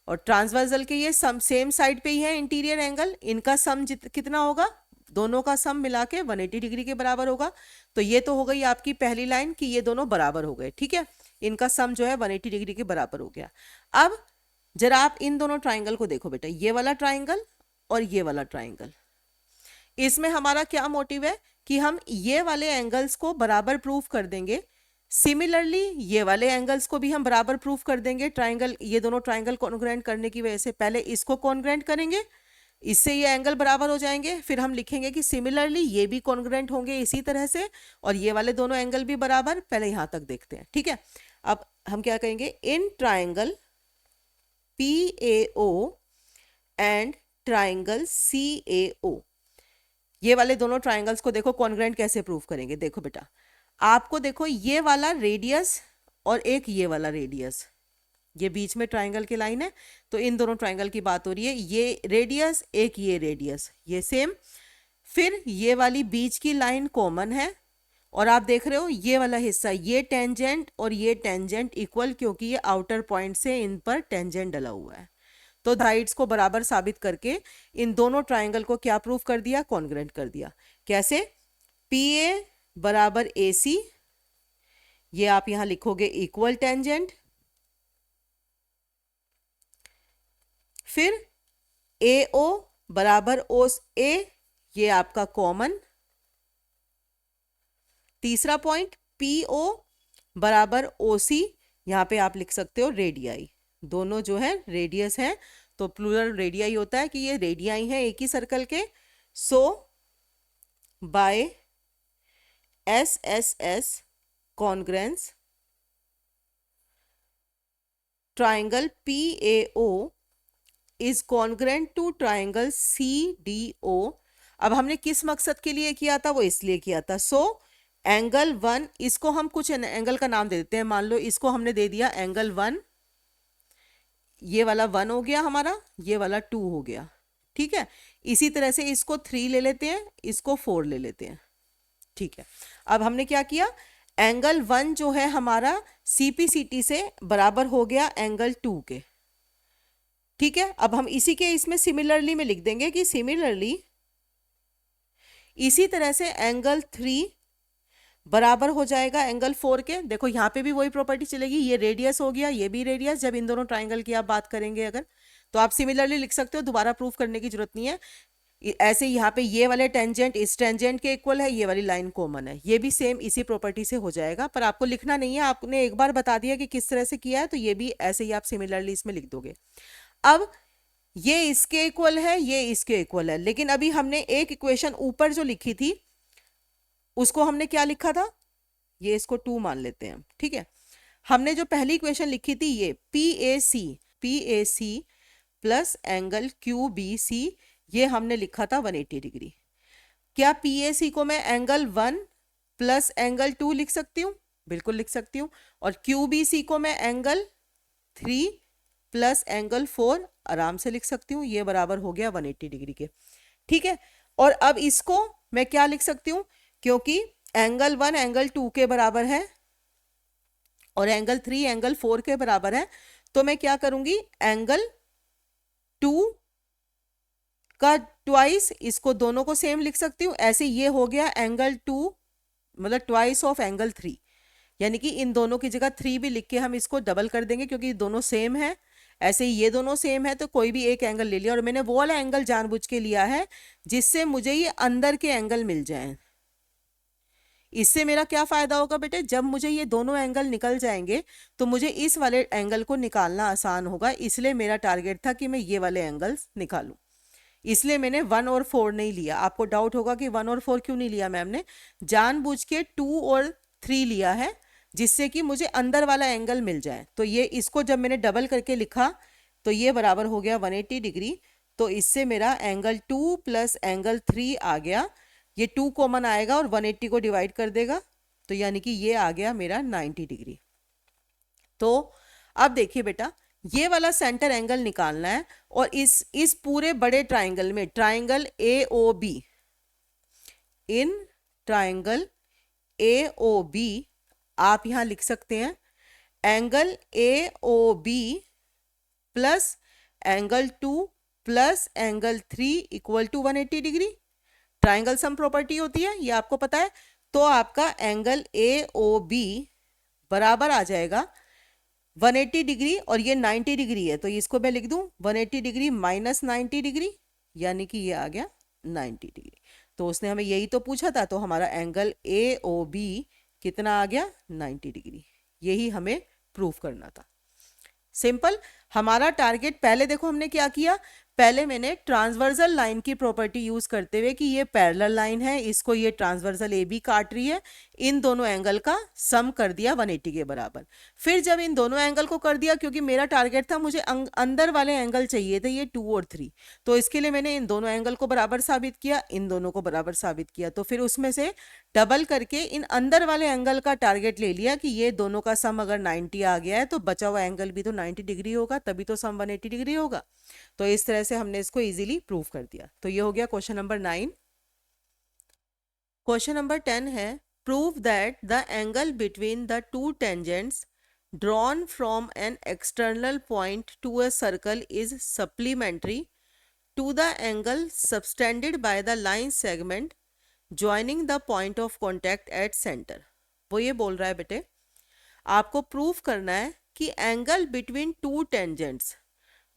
और ट्रांसवर्सल के ये सेम साइड पे ही है इंटीरियर एंगल, इनका सम कितना होगा, दोनों का सम मिला के 180 डिग्री के बराबर होगा। तो ये तो हो गई आपकी पहली लाइन कि ये दोनों बराबर हो गए, ठीक है। इनका सम जो है 180 डिग्री के बराबर हो गया। अब जरा आप इन दोनों ट्राइंगल को देखो बेटा, ये वाला ट्राइंगल और ये वाला ट्राइंगल, इसमें हमारा क्या मोटिव है कि हम ये वाले एंगल्स को बराबर प्रूफ कर देंगे। सिमिलरली ये वाले एंगल्स को भी हम बराबर प्रूफ कर देंगे। ट्राइंगल, ये दोनों ट्राइंगल कॉन्ग्रुएंट करने की वजह से पहले इसको कॉन्ग्रुएंट करेंगे, इससे ये एंगल बराबर हो जाएंगे। फिर हम लिखेंगे कि सिमिलरली ये भी कॉन्ग्रुएंट होंगे इसी तरह से, और ये वाले दोनों एंगल भी बराबर। पहले यहां तक देखते हैं, ठीक है। अब हम क्या कहेंगे, in triangle P A O and triangle C A O, ये वाले दोनों ट्राइंगल्स को देखो कॉन्ग्रुएंट कैसे प्रूफ करेंगे। देखो बेटा, आपको देखो ये वाला रेडियस और एक ये वाला रेडियस, ये बीच में ट्राइंगल की लाइन है, तो इन दोनों ट्राइंगल की बात हो रही है। ये रेडियस, एक ये रेडियस, ये सेम। फिर ये वाली बीच की लाइन कॉमन है, और आप देख रहे हो ये वाला हिस्सा, ये टेंजेंट और ये टेंजेंट इक्वल, क्योंकि ये आउटर पॉइंट से इन पर टेंजेंट डला हुआ है। तो साइड्स को बराबर साबित करके इन दोनों ट्राइंगल को क्या प्रूफ कर दिया, कॉन्ग्रुएंट कर दिया। कैसे, पी ए बराबर ए सी, ये आप यहां लिखोगे इक्वल टेंजेंट। फिर ए ओ बराबर ओ ए, ये आपका कॉमन। तीसरा पॉइंट पी ओ बराबर ओ सी, यहां पे आप लिख सकते हो रेडियाई। दोनों जो है रेडियस है, तो प्लूरल रेडियाई होता है कि ये रेडियाई है एक ही सर्कल के। सो bye SSS congruence triangle PAO is congruent to triangle CDO। अब हमने किस मकसद के लिए किया था, वो इसलिए किया था। सो एंगल 1, इसको हम कुछ एंगल का नाम दे देते हैं। मान लो इसको हमने दे दिया एंगल 1, ये वाला 1 हो गया हमारा, ये वाला 2 हो गया, ठीक है। इसी तरह से इसको 3 ले लेते हैं, इसको 4 ले लेते हैं, ठीक है। अब हमने क्या किया, एंगल 1 जो है हमारा CPCT से बराबर हो गया एंगल 2 के, ठीक है। अब हम इसी के इसमें सिमिलरली में लिख देंगे कि सिमिलरली इसी तरह से एंगल 3 बराबर हो जाएगा एंगल 4 के। देखो यहाँ पे भी वही प्रॉपर्टी चलेगी, ये रेडियस हो गया, ये भी रेडियस। जब इन दोनों ट्राइंगल की आप बात करेंगे अगर, तो आप सिमिलरली लिख सकते हो, दोबारा प्रूफ करने की जरूरत नहीं है। ऐसे यहाँ पे ये वाले टेंजेंट इस टेंजेंट के इक्वल है, ये वाली लाइन कॉमन है, ये भी सेम इसी प्रॉपर्टी से हो जाएगा। पर आपको लिखना नहीं है, आपने एक बार बता दिया कि किस तरह से किया है, तो ये भी ऐसे ही आप सिमिलरली इसमें लिख दोगे। अब ये इसके इक्वल है, ये इसके इक्वल है, लेकिन अभी हमने एक इक्वेशन ऊपर जो लिखी थी उसको हमने क्या लिखा था, ये इसको 2 मान लेते हैं, ठीक है। हमने जो पहली इक्वेशन लिखी थी ये PAC प्लस एंगल QBC, ये हमने लिखा था 180 डिग्री। क्या PAC को मैं एंगल 1 प्लस एंगल 2 लिख सकती हूँ? बिल्कुल लिख सकती हूँ। और QBC को मैं एंगल 3 प्लस एंगल 4 आराम से लिख सकती हूँ, ये बराबर हो गया 180 डिग्री के, ठीक है। और अब इसको मैं क्या लिख सकती हूँ, क्योंकि एंगल 1 एंगल 2 के बराबर है और एंगल 3 एंगल 4 के बराबर है, तो मैं क्या करूंगी, एंगल 2 का ट्वाइस, इसको दोनों को सेम लिख सकती हूँ। ऐसे ये हो गया एंगल 2 मतलब ट्वाइस ऑफ एंगल 3, यानी कि इन दोनों की जगह 3 भी लिख के हम इसको डबल कर देंगे, क्योंकि दोनों सेम है। ऐसे ही ये दोनों सेम है, तो कोई भी एक एंगल ले लिया, और मैंने वो वाला एंगल जानबूझ के लिया है जिससे मुझे ये अंदर के एंगल मिल जाएं। इससे मेरा क्या फायदा होगा बेटे, जब मुझे ये दोनों एंगल निकल जाएंगे तो मुझे इस वाले एंगल को निकालना आसान होगा। इसलिए मेरा टारगेट था कि मैं ये वाले एंगल्स निकालूं, इसलिए मैंने 1 और 4 नहीं लिया। आपको डाउट होगा कि 1 और 4 क्यों नहीं लिया मैम ने, जानबूझ के 2 और 3 लिया है, जिससे कि मुझे अंदर वाला एंगल मिल जाए। तो ये इसको जब मैंने डबल करके लिखा तो ये बराबर हो गया 180 डिग्री। तो इससे मेरा एंगल 2 प्लस एंगल 3 आ गया, ये 2 कॉमन आएगा और 180 को डिवाइड कर देगा, तो यानी कि ये आ गया मेरा 90 डिग्री। तो अब देखिए बेटा, ये वाला सेंटर एंगल निकालना है, और इस पूरे बड़े ट्राइंगल में, triangle AOB, in triangle AOB आप यहां लिख सकते हैं angle AOB plus angle 2 plus angle 3 equal to 180 degree. Triangle sum property होती है, ये आपको पता है। तो आपका एंगल AOB बराबर आ जाएगा 180 डिग्री, और ये 90 डिग्री है, तो इसको मैं लिख दूं 180 डिग्री माइनस 90 डिग्री, यानी कि ये आ गया 90 डिग्री। तो उसने हमें यही तो पूछा था, तो हमारा एंगल AOB कितना आ गया, 90 डिग्री। यही हमें प्रूफ करना था। सिंपल। हमारा टारगेट, पहले देखो हमने क्या किया, पहले मैंने ट्रांसवर्सल लाइन की प्रॉपर्टी यूज करते हुए कि ये पैरेलल लाइन है, इसको ये ट्रांसवर्सल AB काट रही है, इन दोनों एंगल का सम कर दिया 180 के बराबर। फिर जब इन दोनों एंगल को कर दिया, क्योंकि मेरा टारगेट था मुझे अंदर वाले एंगल चाहिए थे, ये 2 और 3, तो इसके लिए मैंने इन दोनों एंगल को बराबर साबित किया, इन दोनों को बराबर साबित किया। तो फिर उसमें से डबल करके इन अंदर वाले एंगल का टारगेट ले लिया कि ये दोनों का सम अगर 90 आ गया है तो बचा हुआ एंगल भी तो 90 डिग्री होगा, तभी तो सम 180 डिग्री होगा। तो इस तरह से हमने इसको इजीली प्रूव कर दिया। तो ये हो गया क्वेश्चन नंबर 9। क्वेश्चन नंबर 10 है, prove that the angle between the two tangents drawn from an external point to a circle is supplementary to the angle subtended by the line segment joining the point of contact at center। वो ये बोल रहा है बेटे, आपको proof करना है कि angle between two tangents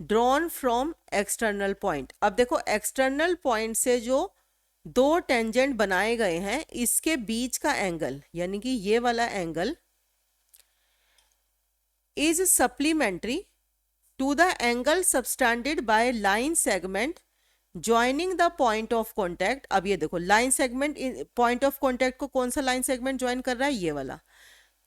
drawn from external point. अब देखो, एक्सटर्नल पॉइंट से जो दो टेंजेंट बनाए गए हैं, इसके बीच का एंगल, यानी कि ये वाला angle is supplementary to the angle subtended by line segment joining the point of contact. अब ये देखो line segment, point of contact को कौन सा लाइन सेगमेंट ज्वाइन कर रहा है, ये वाला।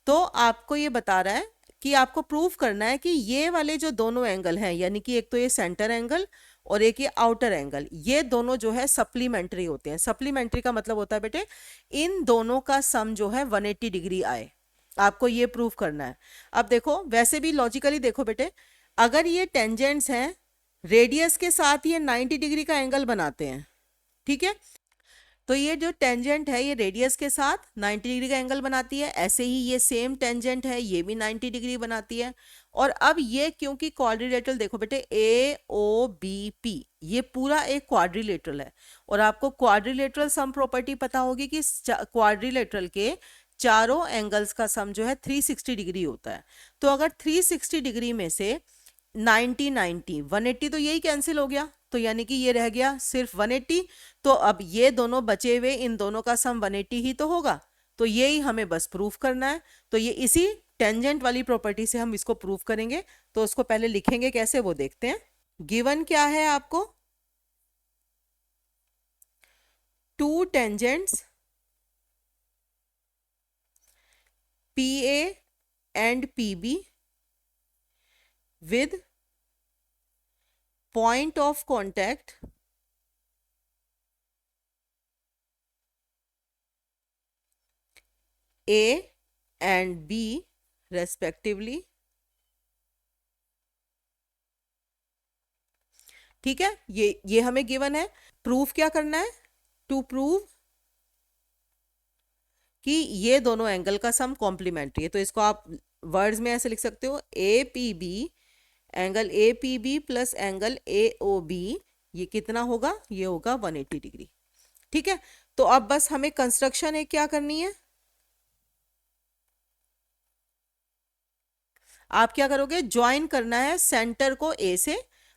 तो आपको ये बता रहा है कि आपको प्रूव करना है कि ये वाले जो दोनों एंगल हैं, यानी कि एक तो ये सेंटर एंगल और एक ये आउटर एंगल, ये दोनों जो है सप्लीमेंट्री होते हैं। सप्लीमेंट्री का मतलब होता है बेटे इन दोनों का सम जो है 180 डिग्री आए, आपको ये प्रूव करना है। अब देखो वैसे भी लॉजिकली देखो बेटे, अगर ये टेंजेंट्स हैं, रेडियस के साथ ये 90 डिग्री का एंगल बनाते हैं, ठीक है। तो ये जो टेंजेंट है ये रेडियस के साथ 90 डिग्री का एंगल बनाती है, ऐसे ही ये सेम टेंजेंट है, ये भी 90 डिग्री बनाती है। और अब ये क्योंकि क्वाड्रिलेटरल, देखो बेटे ए ओ बी पी, ये पूरा एक क्वाड्रिलेटरल है, और आपको क्वाड्रिलेटरल सम प्रॉपर्टी पता होगी कि क्वाड्रिलेटरल के चारों एंगल्स का सम जो है 360 डिग्री होता है। तो अगर 360 डिग्री में से 90 90 180, तो यही कैंसिल हो गया, तो यानी कि ये रह गया सिर्फ 180। तो अब ये दोनों बचे हुए, इन दोनों का सम 180 ही तो होगा, तो यही हमें बस प्रूफ करना है। तो ये इसी टेंजेंट वाली प्रॉपर्टी से हम इसको प्रूफ करेंगे। तो उसको पहले लिखेंगे कैसे वो देखते हैं। गिवन क्या है आपको, two tangents P A and P B with point of contact A and B respectively, ठीक है। ये हमें गिवन है। प्रूफ क्या करना है, टू प्रूव कि ये दोनों एंगल का सम कॉम्प्लीमेंट्री है। तो इसको आप वर्ड्स में ऐसे लिख सकते हो, A P B, angle A P B plus angle A O B, ये कितना होगा, ये होगा 180 डिग्री, ठीक है। तो अब बस हमें कंस्ट्रक्शन एक क्या करनी है, आप क्या करोगे, ज्वाइन करना है सेंटर को ए से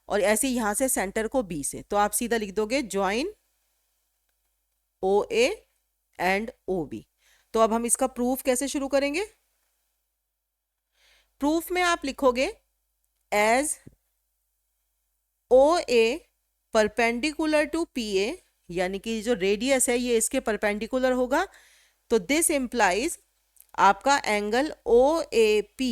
और ऐसे यहां से सेंटर को बी से। तो आप सीधा लिख दोगे join O A and O B. तो अब हम इसका प्रूफ कैसे शुरू करेंगे। प्रूफ में आप लिखोगे as O A perpendicular to P A, यानी कि जो रेडियस है ये इसके परपेंडिकुलर होगा। तो दिस इंप्लाइज आपका angle O A P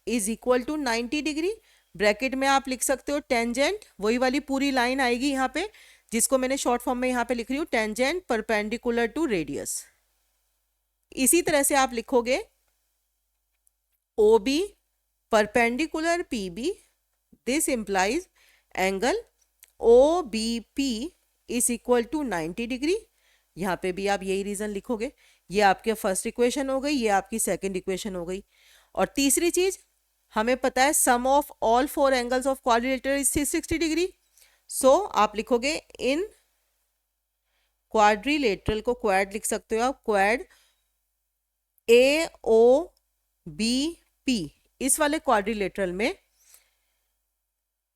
is equal to 90 degree. Bracket में आप लिख सकते हो टेंजेंट, वही वाली पूरी लाइन आएगी यहाँ पे, जिसको मैंने शॉर्ट फॉर्म में यहाँ पे लिख रही हूँ, टेंजेंट परपेंडिकुलर टू रेडियस। इसी तरह से आप लिखोगे O B perpendicular P B, this implies angle O B P is equal to 90 degree. यहाँ पे भी आप यही रीजन लिखोगे। ये आपके फर्स्ट इक्वेशन हो गई, ये आपकी सेकंड इक्वेशन हो गई। और तीसरी चीज हमें पता है sum of all four angles of quadrilateral is 360 degree. So आप लिखोगे इन क्वाड्रिलेटरल को क्वाड लिख सकते हो आप, quad A O B P, इस वाले क्वाड्रिलेटरल में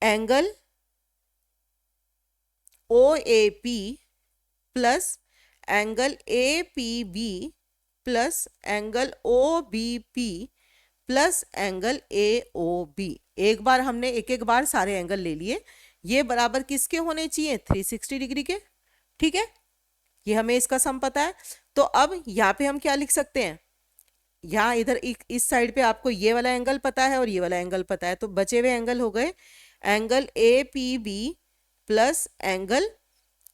angle O A P plus angle A P B plus angle O B P plus angle A O B, एक बार हमने एक एक बार सारे एंगल ले लिए, ये बराबर किसके होने चाहिए, 360 डिग्री के, ठीक है। ये हमें इसका सम पता है। तो अब यहाँ पे हम क्या लिख सकते हैं, यहाँ इधर इस साइड पे आपको ये वाला एंगल पता है और ये वाला एंगल पता है, तो बचे हुए एंगल हो गए angle A P B plus angle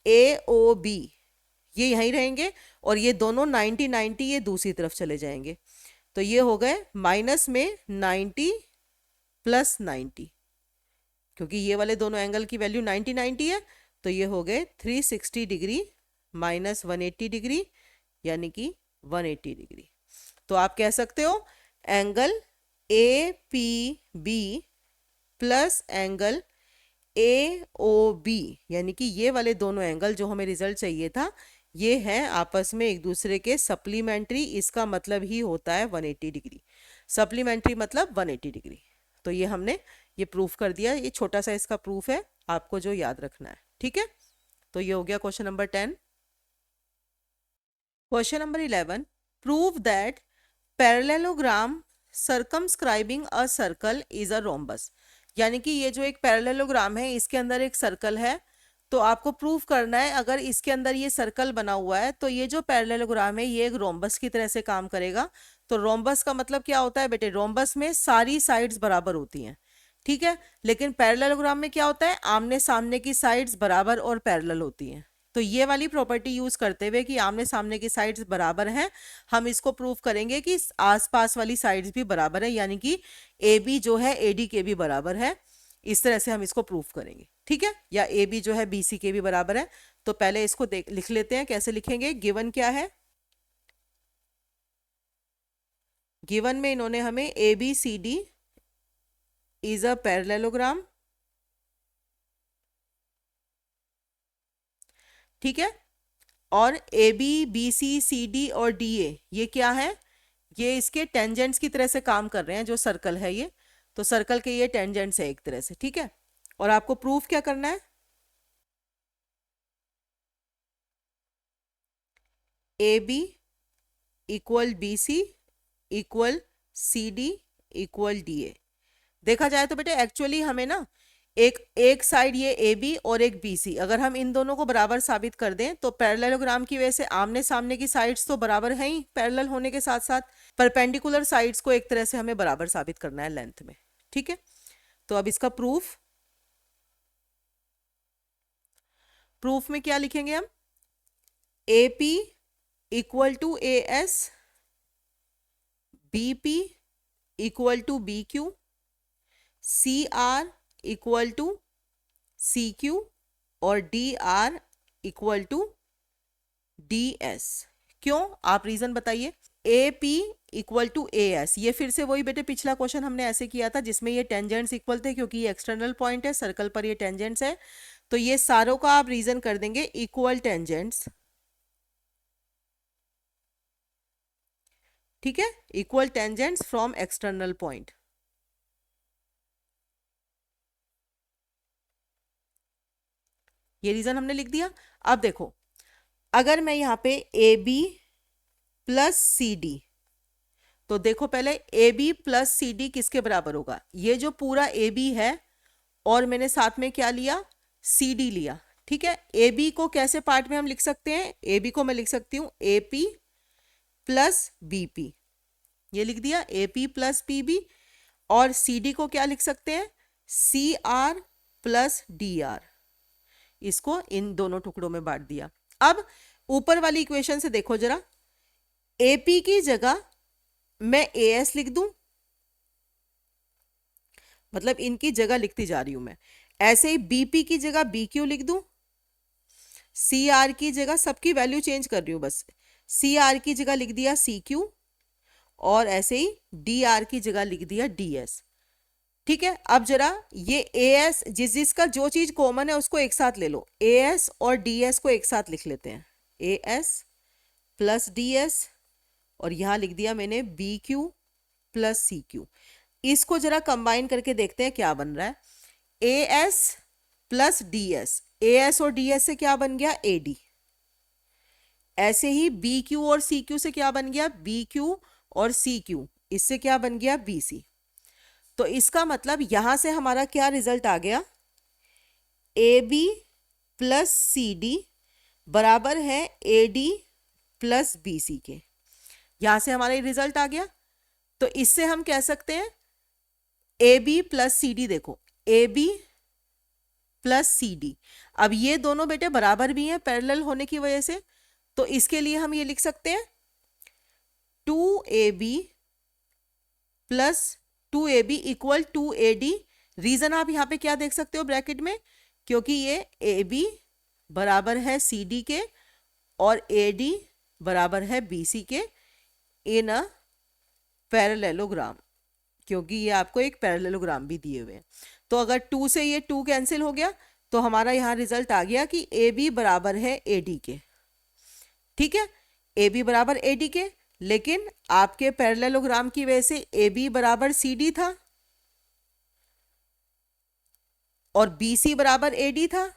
A O B, ये यहीं रहेंगे और ये दोनों 90 90 ये दूसरी तरफ चले जाएंगे। तो ये हो गए माइनस में 90 प्लस 90, क्योंकि ये वाले दोनों एंगल की वैल्यू 90 90 है, तो ये हो गए 360 डिग्री माइनस 180 डिग्री, यानी कि 180 डिग्री। तो आप कह सकते हो angle A P B plus angle A O B, यानी कि ये वाले दोनों एंगल जो हमें रिजल्ट चाहिए था, ये हैं आपस में एक दूसरे के सप्लीमेंट्री। इसका मतलब ही होता है 180 डिग्री, सप्लीमेंट्री मतलब 180 डिग्री। तो ये हमने ये प्रूफ कर दिया। ये छोटा सा इसका प्रूफ है, आपको जो याद रखना है, ठीक है। तो ये हो गया question number 10। Question number 11, prove that parallelogram circumscribing a circle is a rhombus, यानी कि ये जो एक पैरेललोग्राम है इसके अंदर एक सर्कल है तो आपको प्रूफ करना है अगर इसके अंदर ये सर्कल बना हुआ है तो ये जो पैरेललोग्राम है ये एक रोम्बस की तरह से काम करेगा। तो रोम्बस का मतलब क्या होता है बेटे, रोम्बस में सारी साइड्स बराबर होती हैं, ठीक है। लेकिन पैरेललोग्राम में क्या होता है, आमने सामने की साइड्स बराबर और पैरेलल होती हैं। तो ये वाली प्रॉपर्टी यूज करते हुए कि आमने सामने की साइड्स बराबर हैं, हम इसको प्रूव करेंगे कि आसपास वाली साइड्स भी बराबर है, यानी कि ए बी जो है ए डी के भी बराबर है। इस तरह से हम इसको प्रूफ करेंगे, ठीक है। या ए बी जो है बी सी के भी बराबर है। तो पहले इसको लिख लेते हैं, कैसे लिखेंगे। गिवन क्या है, गिवन में इन्होंने हमें A B C D is a parallelogram, ठीक है। और A B B C C D और डी ए ये क्या है, ये इसके टेंजेंट्स की तरह से काम कर रहे हैं। जो सर्कल है ये, तो सर्कल के ये टेंजेंट्स है एक तरह से, ठीक है। और आपको प्रूफ क्या करना है, A B equal B C equal C D equal D A. देखा जाए तो बेटे एक्चुअली हमें ना एक साइड ये ए बी और एक बी सी, अगर हम इन दोनों को बराबर साबित कर दें तो पैरेललोग्राम की वजह से आमने सामने की साइड्स तो बराबर हैं ही, पैरेलल होने के साथ साथ परपेंडिकुलर साइड्स को एक तरह से हमें बराबर साबित करना है लेंथ में, ठीक है। तो अब इसका प्रूफ में क्या लिखेंगे हम, A P equal to A S, B P equal to B Q, C R equal to C Q और D R equal to D S. क्यों, आप रीजन बताइए। A P equal to A S, ये फिर से वही बेटे पिछला क्वेश्चन हमने ऐसे किया था जिसमें ये टेंजेंट्स इक्वल थे, क्योंकि ये एक्सटर्नल पॉइंट है, सर्कल पर ये टेंजेंट्स है। तो ये सारों का आप रीजन कर देंगे इक्वल टेंजेंट्स, ठीक है, equal tangents from external point. ये रीजन हमने लिख दिया। अब देखो, अगर मैं यहां पे A B plus C D, तो देखो पहले A B plus C D किसके बराबर होगा, ये जो पूरा ए बी है और मैंने साथ में क्या लिया, सी डी लिया, ठीक है। ए बी को कैसे पार्ट में हम लिख सकते हैं, ए बी को मैं लिख सकती हूं A P plus B P, ये लिख दिया A P plus P B. और सी डी को क्या लिख सकते हैं, C R plus D R, इसको इन दोनों टुकड़ों में बांट दिया। अब ऊपर वाली इक्वेशन से देखो जरा, एपी की जगह मैं ए एस लिख दूं, मतलब इनकी जगह लिखती जा रही हूं मैं। ऐसे ही बीपी की जगह बी क्यू लिख दूं, सी आर की जगह, सबकी वैल्यू चेंज कर रही हूं बस, सी आर की जगह लिख दिया सी क्यू, और ऐसे ही डी आर की जगह लिख दिया डी एस, ठीक है। अब जरा ये ए एस, जिसका जो चीज कॉमन है उसको एक साथ ले लो, ए एस और डी एस को एक साथ लिख लेते हैं, A S plus D S, और यहां लिख दिया मैंने B Q plus C Q. इसको जरा कंबाइन करके देखते हैं क्या बन रहा है, ए एस प्लस डी एस, ए एस और डी एस से क्या बन गया, ए डी। ऐसे ही बी क्यू और सी क्यू से क्या बन गया, बी क्यू और सी क्यू, इससे क्या बन गया, बी सी। तो इसका मतलब यहां से हमारा क्या रिजल्ट आ गया, A B plus C D बराबर है A D plus B C के। यहां से हमारा रिजल्ट आ गया। तो इससे हम कह सकते हैं A B plus C D, देखो A B plus C D, अब ये दोनों बेटे बराबर भी हैं पैरेलल होने की वजह से, तो इसके लिए हम ये लिख सकते हैं 2ab plus 2ab equal 2ad। Reason आप यहां पे क्या देख सकते हो ब्रैकेट में, क्योंकि ये ab बराबर है cd के और ad बराबर है bc के इन अ पैरेललोग्राम, क्योंकि ये आपको एक पैरेललोग्राम भी दिए हुए हैं। तो अगर 2 से ये 2 कैंसिल हो गया तो हमारा यहां रिजल्ट आ गया कि AB बराबर है AD के, ठीक है। AB बराबर AD के, लेकिन आपके पैरेललोग्राम की वजह से AB बराबर CD था और BC बराबर AD था।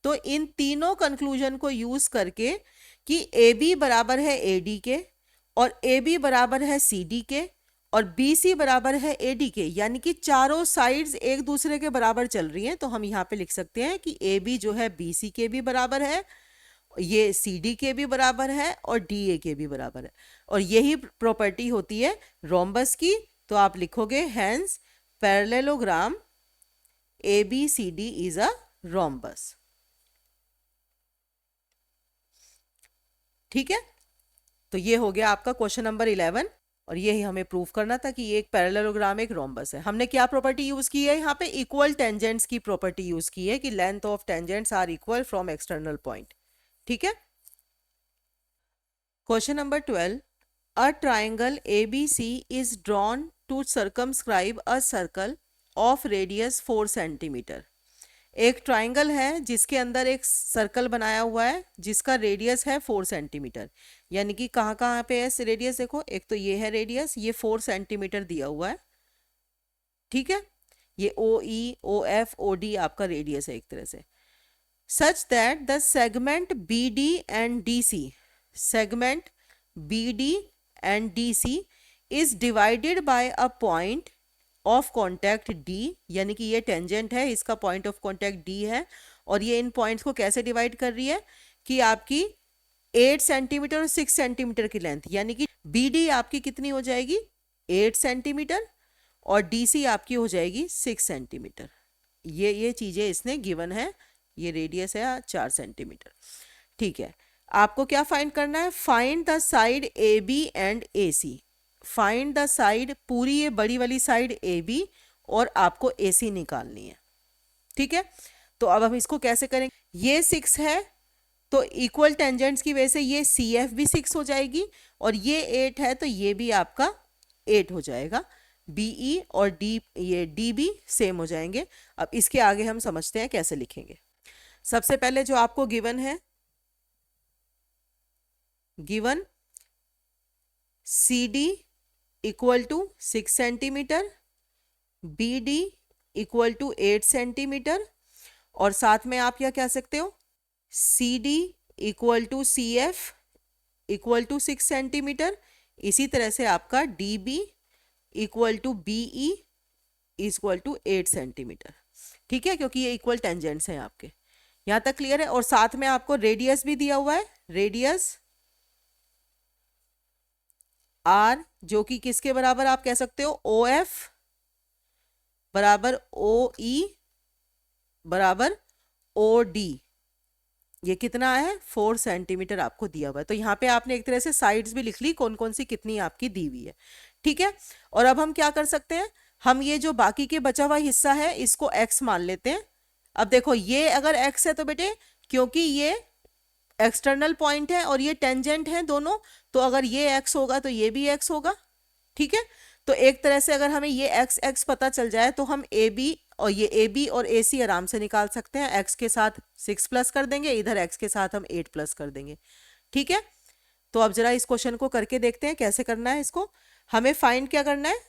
तो इन तीनों कंक्लूजन को यूज करके कि AB बराबर है AD के और AB बराबर है CD के और बी सी बराबर है ए डी के, यानी कि चारों साइड्स एक दूसरे के बराबर चल रही हैं, तो हम यहाँ पे लिख सकते हैं कि ए बी जो है बी सी के भी बराबर है, ये सी डी के भी बराबर है और डी ए के भी बराबर है। और यही प्रॉपर्टी होती है रोम्बस की। तो आप लिखोगे hence parallelogram A B C D is a rhombus. ठीक है, तो ये हो गया आपका क्वेश्चन नंबर 11, और यही हमें प्रूव करना था कि ये एक पैरेललोग्राम एक रोम्बस है। हमने क्या प्रॉपर्टी यूज की है यहाँ पे? इक्वल टेंजेंट्स की प्रॉपर्टी यूज की है कि length of tangents are equal from external point. ठीक है, question number 12, a triangle ABC is drawn to circumscribe a circle of radius 4 centimetre. एक ट्राइंगल है जिसके अंदर एक सर्कल बनाया हुआ है जिसका रेडियस है 4 सेंटीमीटर। यानी कि कहाँ कहाँ पे है रेडियस? देखो, एक तो ये है रेडियस, ये 4 सेंटीमीटर दिया हुआ है। ठीक है, ये OE OF OD आपका रेडियस है एक तरह से। Such that the segment BD and DC, segment BD and DC is divided by a point of contact D, यानी कि ये टेंजेंट है, इसका पॉइंट ऑफ कॉन्टैक्ट D है, और ये इन पॉइंट्स को कैसे डिवाइड कर रही है कि आपकी 8 सेंटीमीटर और 6 सेंटीमीटर की लेंथ, यानी कि BD आपकी कितनी हो जाएगी? 8 सेंटीमीटर, और DC आपकी हो जाएगी 6 सेंटीमीटर। ये चीज़ें इसने गिवन है, ये रेडियस है 4 सेंटीमीटर। ठीक है, आपको क्या फाइंड करना है? Find the side AB and AC। Find the side, पूरी ये बड़ी वाली साइड AB, और आपको AC निकालनी है। ठीक है, तो अब हम इसको कैसे करेंगे? ये 6 है, तो इक्वल टेंजेंट्स की वजह से ये CF भी 6 हो जाएगी, और ये 8 है तो ये भी आपका 8 हो जाएगा। BE और ये DB सेम हो जाएंगे। अब इसके आगे हम समझते हैं कैसे लिखेंगे। सबसे पहले जो आपको गिवन है, given CD equal to 6 centimetre, BD equal to 8 centimetre, और साथ में आप क्या कह सकते हो? CD equal to CF equal to 6 centimetre. इसी तरह से आपका DB equal to BE equal to 8 centimetre. ठीक है, क्योंकि ये इक्वल टेंजेंट्स हैं आपके। यहां तक क्लियर है? और साथ में आपको रेडियस भी दिया हुआ है, रेडियस R, जो कि किसके बराबर आप कह सकते हो? OF बराबर OE बराबर OD। ये कितना है? 4 सेंटीमीटर आपको दिया हुआ है। तो यहाँ पे आपने एक तरह से साइड्स भी लिख ली कौन कौन सी कितनी आपकी दी हुई है। ठीक है, और अब हम क्या कर सकते हैं? हम ये जो बाकी के बचा हुआ हिस्सा है इसको x मान लेते हैं। अब देखो, ये अगर x है तो बेटे, क्योंकि ये एक्सटर्नल पॉइंट है और ये टेंजेंट है दोनों, तो अगर ये x होगा तो ये भी x होगा। ठीक है, तो एक तरह से अगर हमें ये x पता चल जाए तो हम AB और ये AB और AC आराम से निकाल सकते हैं। x के साथ 6 प्लस कर देंगे, इधर x के साथ हम 8 प्लस कर देंगे। ठीक है, तो अब जरा इस क्वेश्चन को करके देखते हैं कैसे करना है इसको। हमें फाइंड क्या करना है?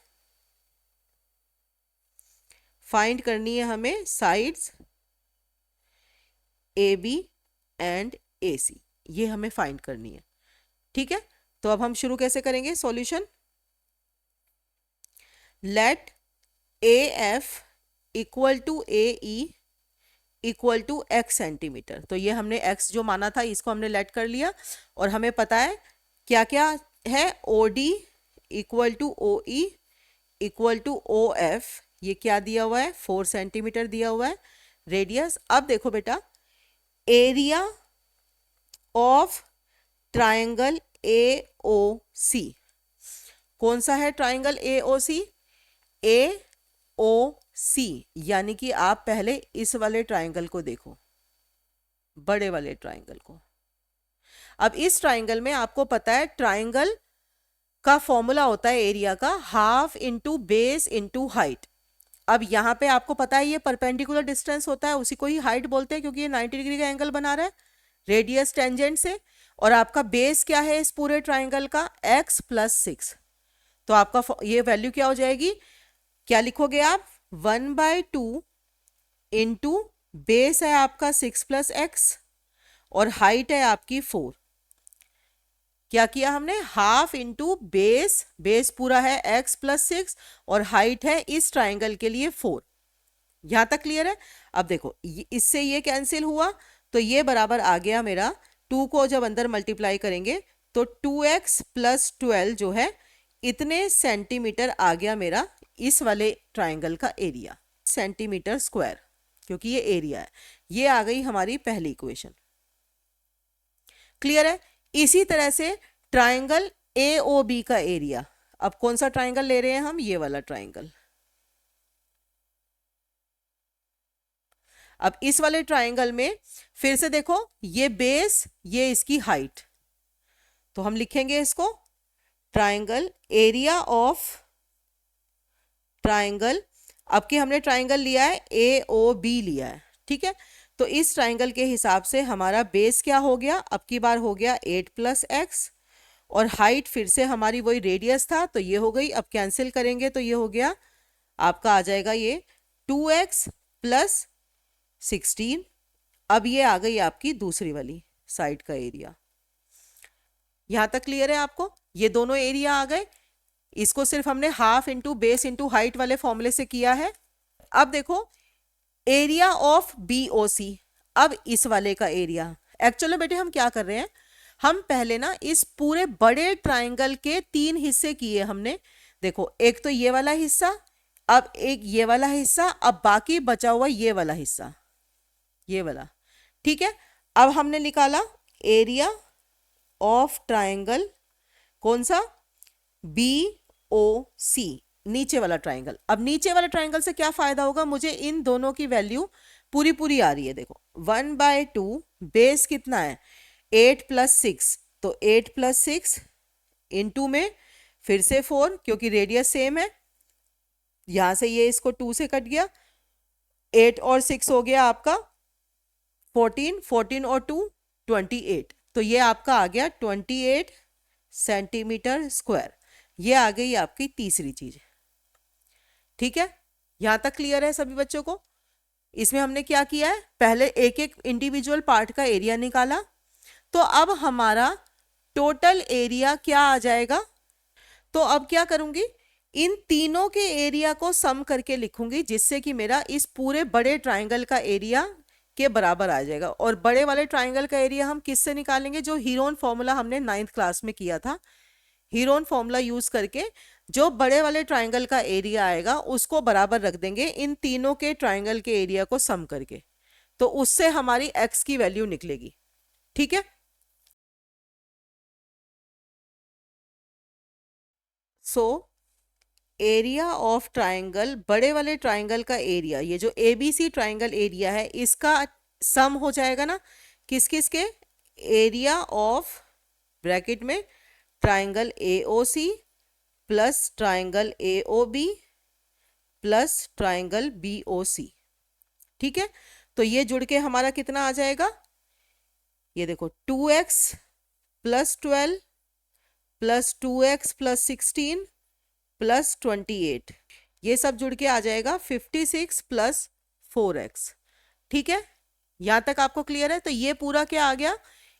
फाइंड करनी है हमें साइड्स AB एंड AC, ये हमें फाइंड करनी है। ठीक है, तो अब हम शुरू कैसे करेंगे solution? Let AF equal to AE equal to x centimetre. तो ये हमने x जो माना था इसको हमने लेट कर लिया, और हमें पता है क्या क्या है? OD equal to OE equal to OF, ये क्या दिया हुआ है? 4 सेंटीमीटर दिया हुआ है रेडियस। अब देखो बेटा, एरिया ऑफ ट्राइंगल AOC, कौन सा है ट्राइंगल AOC? AOC, यानी कि आप पहले इस वाले ट्राइंगल को देखो, बड़े वाले ट्राइंगल को। अब इस ट्राइंगल में आपको पता है ट्राइंगल का फॉर्मूला होता है एरिया का, half into base into height. अब यहाँ पे आपको पता है ये परपेंडिकुलर डिस्टेंस होता है, उसी को ही हाइट बोलते हैं क्योंकि ये 90 डिग्री का एंगल बना रहा है रेडियस टेंजेंट से। और आपका बेस क्या है इस पूरे ट्राइंगल का? x plus 6। तो आपका ये वैल्यू क्या हो जाएगी? क्या लिखोगे आप? 1/2 इंटू बेस है आपका 6 प्लस x, और हाइट है आपकी 4। क्या किया हमने, हाफ इंटू बेस, बेस पूरा है x+6 और हाइट है इस ट्राइंगल के लिए 4। यहां तक क्लियर है। अब देखो इससे ये कैंसिल हुआ तो ये बराबर आ गया मेरा, 2 को जब अंदर मल्टीप्लाई करेंगे तो 2x+12 जो है इतने सेंटीमीटर आ गया मेरा इस वाले ट्राइंगल का एरिया, सेंटीमीटर स्क्वायर, क्योंकि ये एरिया है। ये आ गई हमारी पहली इक्वेशन। क्लियर है। इसी तरह से ट्राइंगल AOB का एरिया, अब कौन सा ट्राइंगल ले रहे हैं हम, ये वाला ट्राइंगल। अब इस वाले ट्राइंगल में फिर से देखो, ये बेस, ये इसकी हाइट, तो हम लिखेंगे इसको ट्राइंगल एरिया ऑफ ट्राइंगल। अब कि हमने ट्राइंगल लिया है AOB लिया है, ठीक है। तो इस ट्राइंगल के हिसाब से हमारा बेस क्या हो गया, अब की बार हो गया 8+x, और हाइट फिर से हमारी वही रेडियस था तो ये हो गई। अब कैंसिल करेंगे तो ये हो गया आपका, आ जाएगा ये 2x+16। अब ये आ गई आपकी दूसरी वाली साइड का एरिया। यहां तक क्लियर है आपको, ये दोनों एरिया आ गए। इसको सिर्फ हमने half into base into height वाले फॉर्मूले से किया है। अब देखो एरिया ऑफ BOC, अब इस वाले का एरिया। एक्चुअली बेटे हम क्या कर रहे हैं, हम पहले ना इस पूरे बड़े ट्राइंगल के 3 हिस्से किए हमने। देखो एक तो ये वाला हिस्सा, अब एक ये वाला हिस्सा, अब बाकी बचा हुआ ये वाला हिस्सा, ये वाला, ठीक है। अब हमने निकाला एरिया ऑफ ट्राइंगल, कौन सा, BOC, नीचे वाला ट्राइंगल। अब नीचे वाले ट्राइंगल से क्या फायदा होगा, मुझे इन दोनों की वैल्यू पूरी पूरी आ रही है। देखो 1/2, बेस कितना है 8+6, तो 8+6 इंटू में फिर से 4, क्योंकि रेडियस सेम है, यहां से ये इसको 2 से कट गया, 8 और 6 हो गया आपका 14, 14 और 2 28, तो ये आपका आ गया 28 सेंटीमीटर स्क्वायर। ये आ गई आपकी तीसरी चीज, ठीक है। यहां तक क्लियर है सभी बच्चों को। इसमें हमने क्या किया है, पहले एक एक इंडिविजुअल पार्ट का एरिया निकाला, तो अब हमारा टोटल एरिया क्या आ जाएगा। तो अब क्या करूंगी, इन तीनों के एरिया को सम करके लिखूंगी, जिससे कि मेरा इस पूरे बड़े ट्राइंगल का एरिया के बराबर आ जाएगा। और बड़े वाले ट्राइंगल का एरिया हम किससे निकालेंगे, जो हीरोन फॉर्मूला हमने 9th क्लास में किया था, हीरोन फॉर्मूला यूज करके जो बड़े वाले ट्राइंगल का एरिया आएगा उसको बराबर रख देंगे इन तीनों के ट्राइंगल के एरिया को सम करके, तो उससे हमारी x की वैल्यू निकलेगी, ठीक है। सो एरिया ऑफ ट्राइंगल, बड़े वाले ट्राइंगल का एरिया, ये जो ABC ट्राइंगल एरिया है इसका सम हो जाएगा ना किस किस के, एरिया ऑफ ब्रैकेट में triangle AOC plus triangle AOB plus triangle BOC, ठीक है। तो ये जुड़ के हमारा कितना आ जाएगा, ये देखो 2x+12 प्लस 2x+16 प्लस 28, ये सब जुड़ के आ जाएगा 56 प्लस 4x, ठीक है। यहां तक आपको क्लियर है। तो ये पूरा क्या आ गया,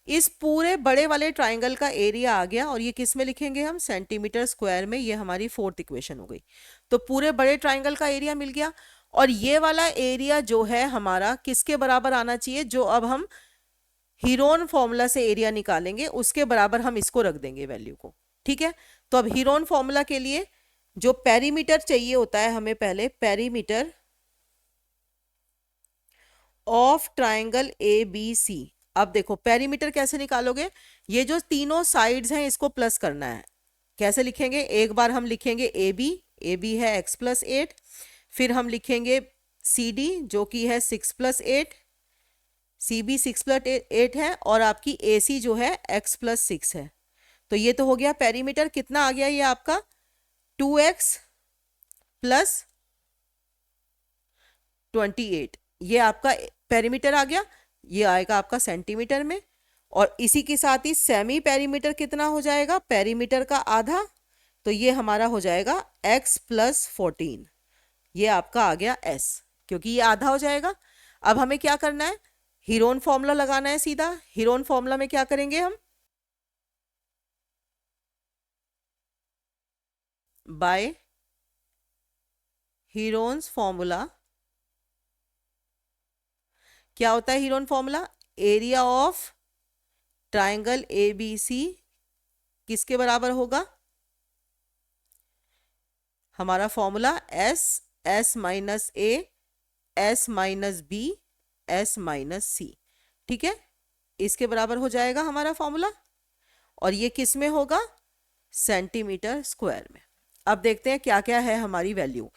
इस पूरे बड़े वाले ट्राइंगल का एरिया आ गया, और ये किस में लिखेंगे हम, सेंटीमीटर स्क्वायर में। ये हमारी 4th इक्वेशन हो गई। तो पूरे बड़े ट्राइंगल का एरिया मिल गया, और ये वाला एरिया जो है हमारा किसके बराबर आना चाहिए, जो अब हम हीरोन फॉर्मूला से एरिया निकालेंगे उसके बराबर हम इसको रख देंगे वैल्यू को, ठीक है। तो अब हीरोन फॉर्मूला के लिए जो पेरीमीटर चाहिए होता है हमें, पहले पेरीमीटर ऑफ ट्राइंगल ABC। अब देखो पेरीमीटर कैसे निकालोगे, ये जो तीनों साइड्स हैं इसको प्लस करना है। कैसे लिखेंगे, एक बार हम लिखेंगे AB है x+8, फिर हम लिखेंगे CD जो कि है 6+8, CB 6+8 है, और आपकी AC जो है x+6 है। तो ये तो हो गया पेरीमीटर, कितना आ गया ये आपका 2x प्लस 28, ये आपका पेरीमीटर आ गया। ये आएगा आपका सेंटीमीटर में, और इसी के साथ ही सेमी पेरीमीटर कितना हो जाएगा, पेरीमीटर का आधा, तो ये हमारा हो जाएगा x+14, ये आपका आ गया s, क्योंकि ये आधा हो जाएगा। अब हमें क्या करना है, हीरोन फॉर्मूला लगाना है सीधा। हीरोन फॉर्मूला में क्या करेंगे हम, बाय हीरोन्स फॉर्मूला। क्या होता है Heron formula? Area of triangle A B C किसके बराबर होगा? हमारा formula S, S minus A, S minus B, S minus C. ठीक है, इसके बराबर हो जाएगा हमारा फॉर्मूला। और ये किस में होगा? सेंटीमीटर स्क्वायर में। अब देखते हैं क्या क्या है हमारी वैल्यू।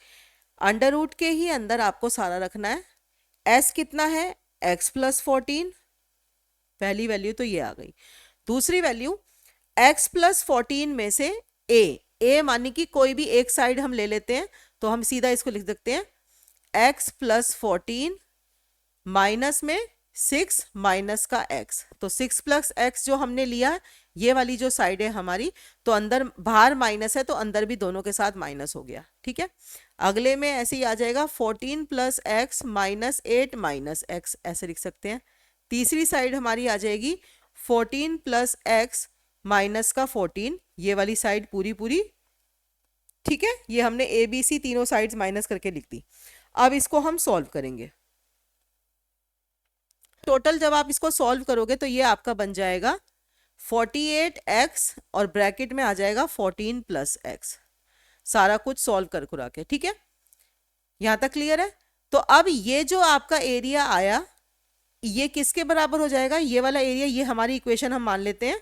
अंडर रूट के ही अंदर आपको सारा रखना है। एस कितना है? X plus 14। पहली वैल्यू तो ये आ गई। दूसरी वैल्यू x प्लस 14 में से a मानी कि कोई भी एक साइड हम ले लेते हैं, तो हम सीधा इसको लिख सकते हैं x प्लस 14 माइनस में 6 माइनस का x। तो 6 प्लस x जो हमने लिया, ये वाली जो साइड है हमारी, तो अंदर बाहर माइनस है तो अंदर भी दोनों के साथ माइनस हो गया। ठीक है, अगले में ऐसे ही आ जाएगा 14 plus x minus 8 minus x, ऐसे लिख सकते हैं। तीसरी साइड हमारी आ जाएगी 14 प्लस एक्स माइनस का 14, ये वाली साइड पूरी पूरी। ठीक है, ये हमने ए बी सी तीनों साइड्स माइनस करके लिख दी। अब इसको हम सॉल्व करेंगे। टोटल जब आप इसको सॉल्व करोगे तो ये आपका बन जाएगा 48x और ब्रैकेट में आ जाएगा 14 प्लस एक्स, सारा कुछ सॉल्व कर कुरा के। ठीक है, यहां तक क्लियर है? तो अब ये जो आपका एरिया आया, ये किसके बराबर हो जाएगा? ये वाला एरिया, ये हमारी इक्वेशन हम मान लेते हैं,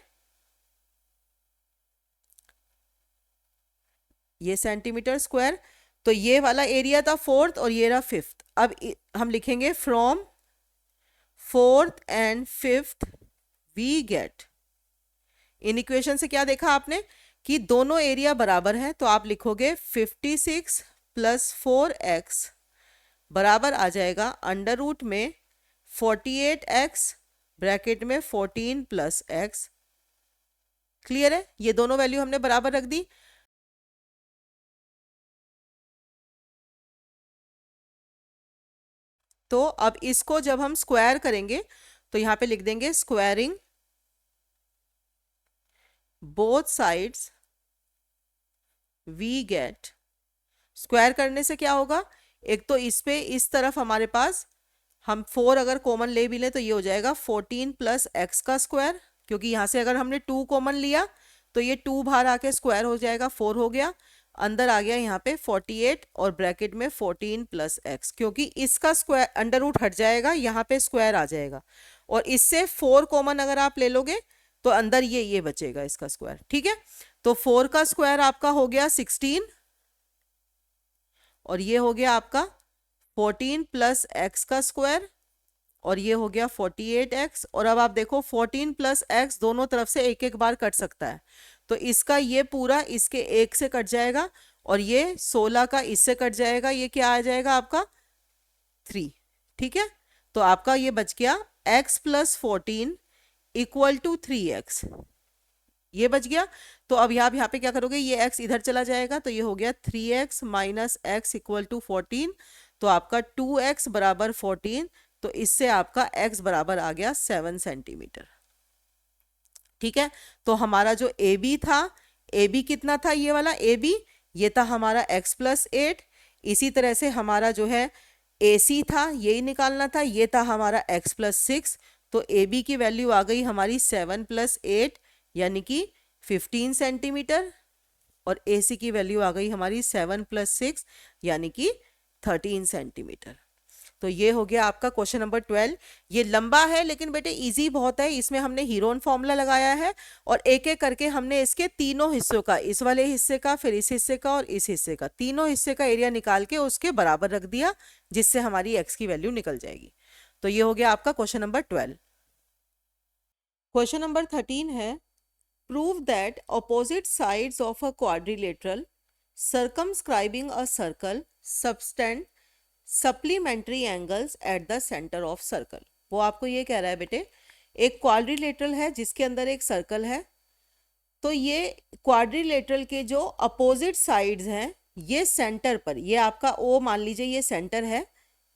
ये सेंटीमीटर स्क्वायर। तो ये वाला एरिया था फोर्थ और ये रहा फिफ्थ। अब हम लिखेंगे from fourth and fifth we get. इन इक्वेशन से क्या देखा आपने कि दोनों एरिया बराबर हैं, तो आप लिखोगे 56 प्लस 4x बराबर आ जाएगा अंडर रूट में 48x ब्रैकेट में 14 प्लस x। क्लियर है? ये दोनों वैल्यू हमने बराबर रख दी। तो अब इसको जब हम स्क्वायर करेंगे तो यहां पे लिख देंगे squaring both sides we get. Square करने से क्या होगा? एक तो इस पे इस तरफ हमारे पास हम 4 अगर कॉमन ले भी लें तो ये हो जाएगा 14 प्लस एक्स का स्क्वायर, क्योंकि यहां से अगर हमने 2 कॉमन लिया तो ये 2 बाहर आके स्क्वायर हो जाएगा, 4 हो गया। अंदर आ गया यहाँ पे 48 और ब्रैकेट में 14 प्लस एक्स, क्योंकि इसका स्क्वायर अंडर रूट हट जाएगा, यहाँ पे स्क्वायर आ जाएगा। और इससे 4 कॉमन अगर आप ले लोगे तो अंदर ये बचेगा इसका स्क्वायर। ठीक है, तो 4 का स्क्वायर आपका हो गया 16 और ये हो गया आपका 14 प्लस एक्स का स्क्वायर और ये हो गया 48x। और अब आप देखो 14 प्लस एक्स दोनों तरफ से एक एक बार कट सकता है, तो इसका ये पूरा इसके एक से कट जाएगा और ये 16 का इससे कट जाएगा, ये क्या आ जाएगा आपका 3। ठीक है, तो आपका ये बच गया x plus 14 equal to 3x, ये बच गया। तो अब यहाँ पे क्या करोगे, ये x इधर चला जाएगा तो ये हो गया 3x minus x equal to 14। तो आपका 2x बराबर 14, तो इससे आपका x बराबर आ गया 7 सेंटीमीटर। ठीक है, तो हमारा जो AB था, AB कितना था? ये वाला AB, ये था हमारा x प्लस 8। इसी तरह से हमारा जो है AC था, यही निकालना था, ये था हमारा x प्लस 6। तो AB की वैल्यू आ गई हमारी 7 प्लस 8 यानी कि 15 सेंटीमीटर और AC की वैल्यू आ गई हमारी 7 प्लस 6 यानी कि 13 सेंटीमीटर। तो ये हो गया आपका क्वेश्चन नंबर 12। ये लंबा है लेकिन बेटे इजी बहुत है, इसमें हमने हीरोन फॉर्मूला लगाया है और एक एक करके हमने इसके तीनों हिस्सों का, इस वाले हिस्से का, फिर इस हिस्से का और इस हिस्से का, तीनों हिस्से का एरिया निकाल के उसके बराबर रख दिया, जिससे हमारी एक्स की वैल्यू निकल जाएगी। तो ये हो गया आपका क्वेश्चन नंबर 12। क्वेश्चन नंबर 13 है, prove that opposite sides of a quadrilateral circumscribing a circle subtend supplementary angles at the centre of circle. वो आपको ये कह रहा है बेटे, एक क्वाड्रिलेटरल है जिसके अंदर एक सर्कल है, तो ये क्वाड्रिलेटरल के जो अपोजिट साइड्स हैं ये सेंटर पर, ये आपका ओ मान लीजिए ये सेंटर है,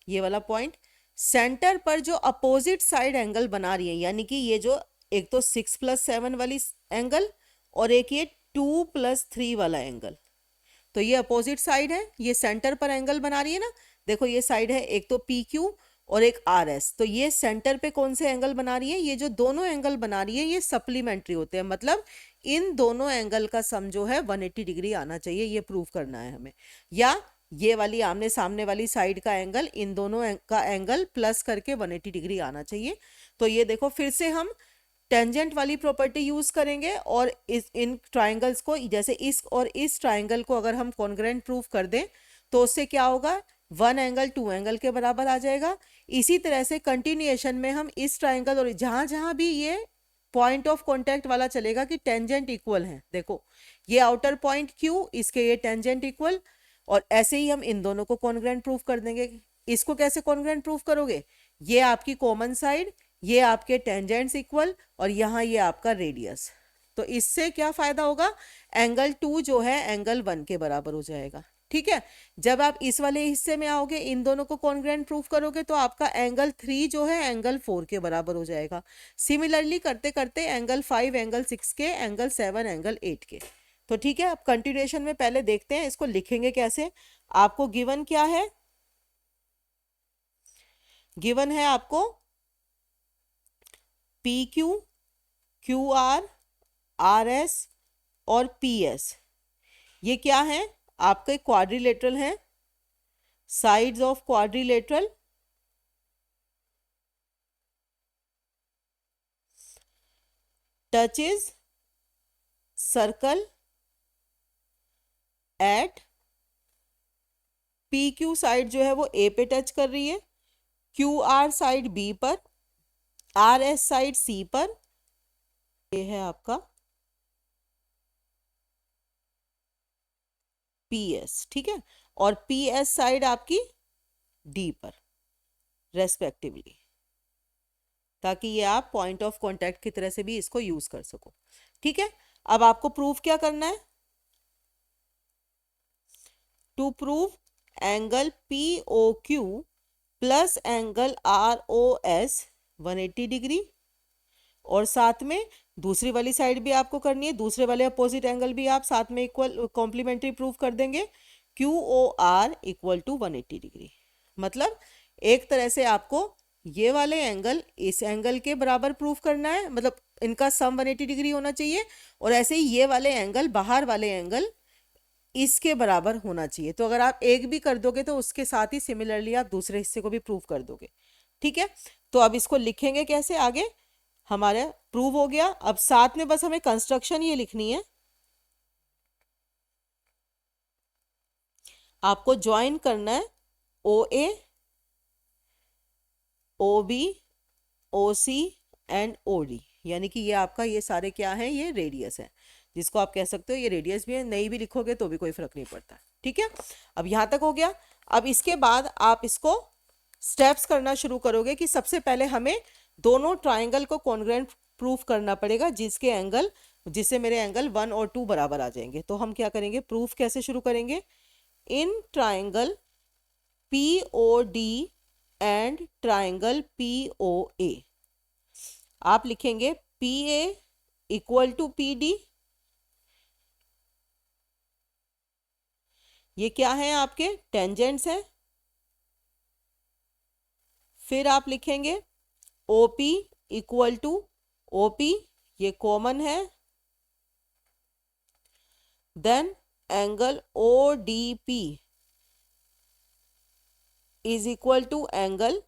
ये वाला पॉइंट, सेंटर पर जो अपोजिट साइड एंगल बना रही है, यानी कि ये जो एक तो 6 प्लस 7 वाली एंगल और एक ये 2 प्लस 3 वाला एंगल, तो ये अपोजिट साइड है, ये सेंटर पर एंगल बना रही है ना, देखो ये साइड है, एक तो पी क्यू और एक आर एस, तो ये सेंटर पे कौन से एंगल बना रही है, ये जो दोनों एंगल बना रही है ये सप्लीमेंट्री होते हैं, मतलब इन दोनों एंगल का सम जो है 180 डिग्री आना चाहिए, ये प्रूव करना है हमें। या ये वाली आमने सामने वाली साइड का एंगल इन दोनों का एंगल प्लस करके 180 डिग्री आना चाहिए। तो ये देखो फिर से हम टेंजेंट वाली प्रॉपर्टी यूज करेंगे और इस इन ट्राइंगल्स को, जैसे इस और इस ट्राइंगल को अगर हम कॉन्ग्रुएंट प्रूव कर दें तो उससे क्या होगा, वन एंगल टू एंगल के बराबर आ जाएगा। इसी तरह से कंटिन्यूएशन में हम इस ट्राइंगल और जहां जहां भी ये पॉइंट ऑफ कॉन्टेक्ट वाला चलेगा कि टेंजेंट इक्वल है, देखो ये आउटर पॉइंट क्यू, इसके ये टेंजेंट इक्वल, और ऐसे ही हम इन दोनों को कॉन्ग्रुएंट प्रूव कर देंगे। इसको कैसे कॉन्ग्रुएंट प्रूव करोगे, ये आपकी कॉमन साइड, ये आपके टेंजेंट्स इक्वल और यहाँ ये आपका रेडियस, तो इससे क्या फायदा होगा, एंगल 2 जो है एंगल 1 के बराबर हो जाएगा। ठीक है, जब आप इस वाले हिस्से में आओगे, इन दोनों को कॉन्ग्रुएंट प्रूफ करोगे तो आपका एंगल 3 जो है एंगल 4 के बराबर हो जाएगा। सिमिलरली करते करते एंगल 5 एंगल 6 के, एंगल 7 एंगल 8 के। तो ठीक है, अब कंटिन्यूएशन में पहले देखते हैं इसको लिखेंगे कैसे। आपको गिवन क्या है, गिवन है आपको P Q, Q R, R S और पी एस, ये क्या है आपके क्वाड्रिलेटरल हैं, sides of quadrilateral, touches circle eight, P Q side जो है वो ए पे टच कर रही है, क्यू आर साइड बी पर, आर एस साइड सी पर, ये है आपका पी एस। ठीक है, और पी एस साइड आपकी डी पर रेस्पेक्टिवली, ताकि ये आप पॉइंट ऑफ कांटेक्ट की तरह से भी इसको यूज कर सको। ठीक है, अब आपको प्रूफ क्या करना है, to prove angle P O Q plus angle R O S 180 degree, और साथ में दूसरी वाली साइड भी आपको करनी है, दूसरे वाले अपोजिट एंगल भी आप साथ में इक्वल कॉम्प्लीमेंट्री प्रूव कर देंगे, Q O R equal to 180 degree. मतलब एक तरह से आपको ये वाले एंगल इस एंगल के बराबर प्रूफ करना है, मतलब इनका सम 180 डिग्री होना चाहिए, और ऐसे ही ये वाले एंगल, बाहर वाले एंगल इसके बराबर होना चाहिए। तो अगर आप एक भी कर दोगे तो उसके साथ ही सिमिलरली आप दूसरे हिस्से को भी प्रूव कर दोगे। ठीक है, तो अब इसको लिखेंगे कैसे, आगे हमारा प्रूव हो गया। अब साथ में बस हमें कंस्ट्रक्शन ये लिखनी है, आपको ज्वाइन करना है O A, O B, O C and O D, यानी कि ये आपका ये सारे क्या है, ये रेडियस है, जिसको आप कह सकते हो ये रेडियस भी है, नहीं भी लिखोगे तो भी कोई फर्क नहीं पड़ता। ठीक है, अब यहाँ तक हो गया। अब इसके बाद आप इसको स्टेप्स करना शुरू करोगे कि सबसे पहले हमें दोनों ट्राइंगल को कॉन्ग्रुएंट प्रूफ करना पड़ेगा, जिसके एंगल, जिससे मेरे एंगल 1 और 2 बराबर आ जाएंगे। तो हम क्या करेंगे, प्रूफ कैसे शुरू करेंगे, in triangle P O D and triangle P O A, आप लिखेंगे P A equal to P D, ये क्या है आपके टेंजेंट्स हैं। फिर आप लिखेंगे O P equal to O P, ये कॉमन है। Then angle O D P is equal to angle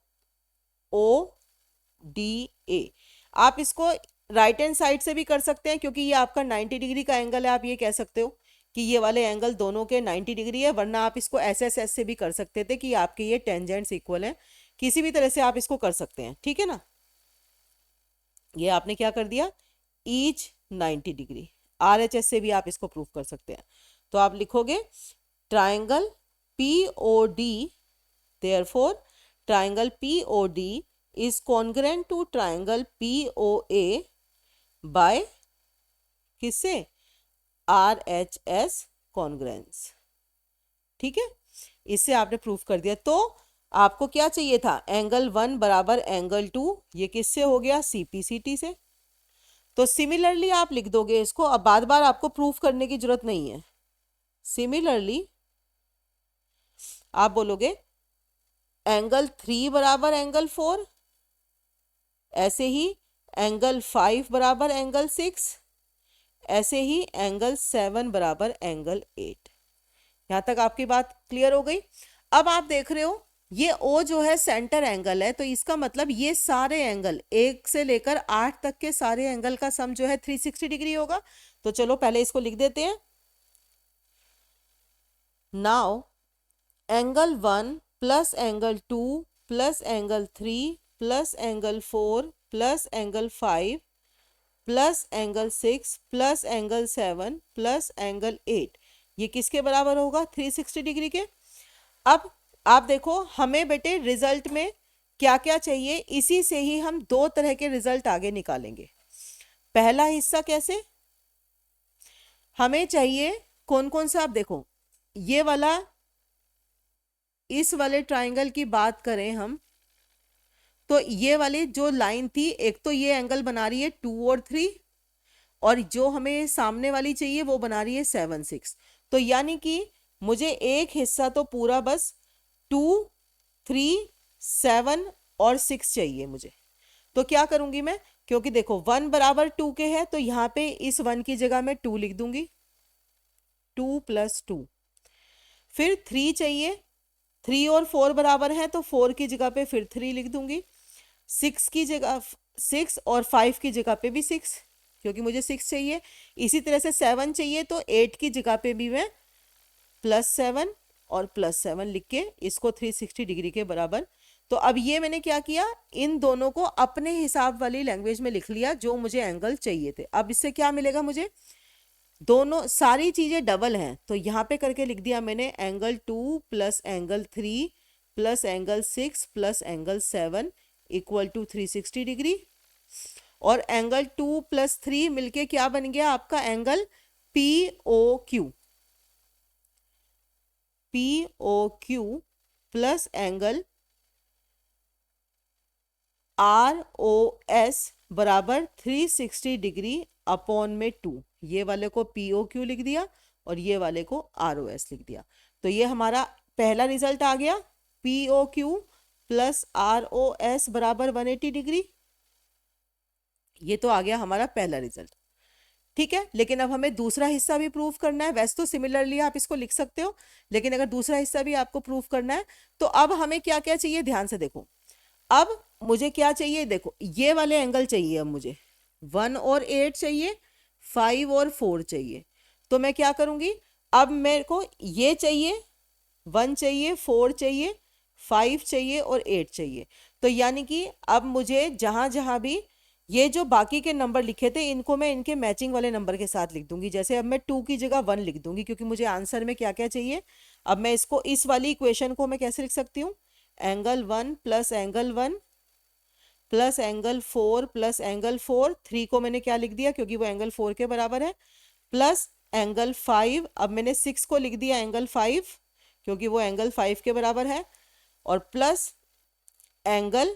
O D A. आप इसको राइट हैंड साइड से भी कर सकते हैं, क्योंकि ये आपका 90 डिग्री का एंगल है, आप ये कह सकते हो कि ये वाले एंगल दोनों के 90 डिग्री है, वरना आप इसको एस एस एस से भी कर सकते थे कि आपके ये टेंजेंट्स इक्वल हैं, किसी भी तरह से आप इसको कर सकते हैं। ठीक है ना, ये आपने क्या कर दिया, each 90 degree, R H S से भी आप इसको प्रूव कर सकते हैं। तो आप लिखोगे triangle P O D, therefore triangle P O D is congruent to triangle POA by किससे, RHS congruence। ठीक है, इससे आपने प्रूफ कर दिया। तो आपको क्या चाहिए था, एंगल 1 बराबर एंगल 2, ये किससे हो गया, CPCT से। तो सिमिलरली आप लिख दोगे इसको, अब बार बार आपको प्रूफ करने की जरूरत नहीं है। सिमिलरली आप बोलोगे एंगल 3 बराबर एंगल 4, ऐसे ही एंगल 5 बराबर एंगल 6, ऐसे ही एंगल 7 बराबर एंगल 8। यहां तक आपकी बात क्लियर हो गई। अब आप देख रहे हो ये O जो है सेंटर एंगल है, तो इसका मतलब ये सारे एंगल 1 से लेकर 8 तक के सारे एंगल का सम जो है 360 डिग्री होगा। तो चलो पहले इसको लिख देते हैं। Now angle 1 plus angle 2 plus angle 3 plus angle 4 plus angle 5 plus angle 6 plus angle 7 plus angle 8, ये किसके बराबर होगा? 360 डिग्री के। अब आप देखो हमें बेटे रिजल्ट में क्या क्या चाहिए, इसी से ही हम दो तरह के रिजल्ट आगे निकालेंगे। पहला हिस्सा कैसे हमें चाहिए, कौन कौन सा, आप देखो ये वाला, इस वाले ट्राइंगल की बात करें हम तो ये वाली जो लाइन थी, एक तो ये एंगल बना रही है 2 और 3, और जो हमें सामने वाली चाहिए वो बना रही है 7, 6। तो यानी कि मुझे एक हिस्सा तो पूरा बस 2, 3, 7 और 6 चाहिए मुझे। तो क्या करूंगी मैं, क्योंकि देखो 1 बराबर 2 के है, तो यहाँ पे इस 1 की जगह मैं 2 लिख दूंगी, 2 + 2। फिर 3 चाहिए, 3 और 4 बराबर है, तो 4 की जगह पे फिर 3 लिख दूंगी। 6 की जगह 6 और 5 की जगह पे भी 6, क्योंकि मुझे 6 चाहिए। इसी तरह से 7 चाहिए, तो 8 की जगह पे भी मैं +7 और +7 लिख के इसको 360 डिग्री के बराबर। तो अब ये मैंने क्या किया, इन दोनों को अपने हिसाब वाली लैंग्वेज में लिख लिया जो मुझे एंगल चाहिए थे। अब इससे क्या मिलेगा मुझे, दोनों सारी चीजें डबल हैं, तो यहाँ पे करके लिख दिया मैंने angle 2 + angle 3 + angle 6 + angle 7 = 360 degree. और एंगल 2 + 3 मिलके क्या बन गया आपका angle POQ, POQ plus angle ROS बराबर 360 डिग्री अपॉन में 2। ये वाले को POQ लिख दिया और ये वाले को ROS लिख दिया। तो ये हमारा पहला रिजल्ट आ गया, POQ प्लस ROS बराबर 180 डिग्री। ये तो आ गया हमारा पहला रिजल्ट, ठीक है। लेकिन अब हमें दूसरा हिस्सा भी प्रूव करना है। वैसे तो सिमिलरली आप इसको लिख सकते हो, लेकिन अगर दूसरा हिस्सा भी आपको प्रूव करना है तो अब हमें क्या क्या चाहिए, ध्यान से देखो। अब मुझे क्या चाहिए, देखो ये वाले एंगल चाहिए, अब मुझे 1 और 8 चाहिए, 5 और 4 चाहिए। तो मैं क्या करूंगी, अब मेरे को ये चाहिए, 1 चाहिए, 4 चाहिए, 5 चाहिए और 8 चाहिए। तो यानी कि अब मुझे जहां जहां भी ये जो बाकी के नंबर लिखे थे इनको मैं इनके मैचिंग वाले नंबर के साथ लिख दूंगी। जैसे अब मैं 2 की जगह 1 लिख दूंगी, क्योंकि मुझे आंसर में क्या क्या चाहिए। अब मैं इसको, इस वाली इक्वेशन को मैं कैसे लिख सकती हूँ, angle 1 plus angle 1 plus angle 4 plus angle 4, 3 को मैंने क्या लिख दिया क्योंकि वो एंगल 4 के बराबर है, प्लस एंगल 5, अब मैंने 6 को लिख दिया एंगल 5 क्योंकि वो एंगल 5 के बराबर है, और प्लस एंगल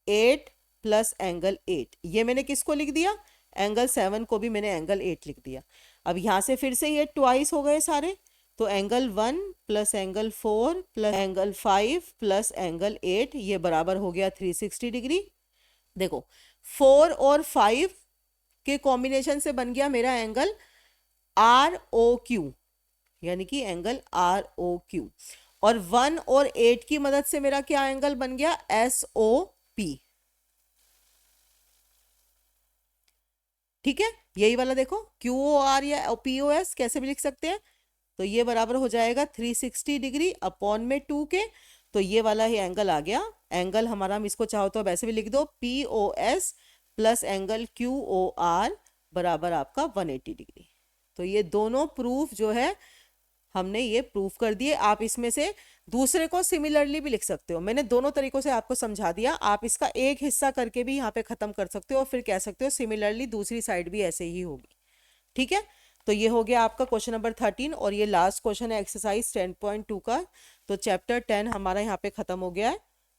8 प्लस एंगल 8, ये मैंने किसको लिख दिया, एंगल 7 को भी मैंने एंगल 8 लिख दिया। अब यहाँ से फिर से ये ट्वाइस हो गए सारे, तो angle 1 plus angle 4 plus angle 5 plus angle 8, ये बराबर हो गया 360 डिग्री। देखो 4 और 5 के कॉम्बिनेशन से बन गया मेरा एंगल ROQ, यानी कि एंगल ROQ, और 1 और 8 की मदद से मेरा क्या एंगल बन गया, SOP। ठीक है, यही वाला देखो QOR या POS कैसे भी लिख सकते हैं। तो ये बराबर हो जाएगा 360 डिग्री अपॉन में 2 के। तो ये वाला ही एंगल आ गया, एंगल हमारा, हम इसको चाहो तो अब ऐसे भी लिख दो, POS प्लस एंगल QOR बराबर आपका 180 डिग्री। तो ये दोनों प्रूफ जो है हमने ये प्रूफ कर दिए। आप इसमें से दूसरे को सिमिलरली भी लिख सकते हो, मैंने दोनों तरीकों से आपको समझा दिया। आप इसका एक हिस्सा करके भी यहाँ पे खत्म कर सकते हो और फिर कह सकते हो सिमिलरली दूसरी साइड भी ऐसे ही होगी। ठीक है, तो ये हो गया आपका क्वेश्चन नंबर 13 और ये लास्ट क्वेश्चन है एक्सरसाइज 10.2 का। तो चैप्टर 10 हमारा यहाँ पे खत्म हो गया है।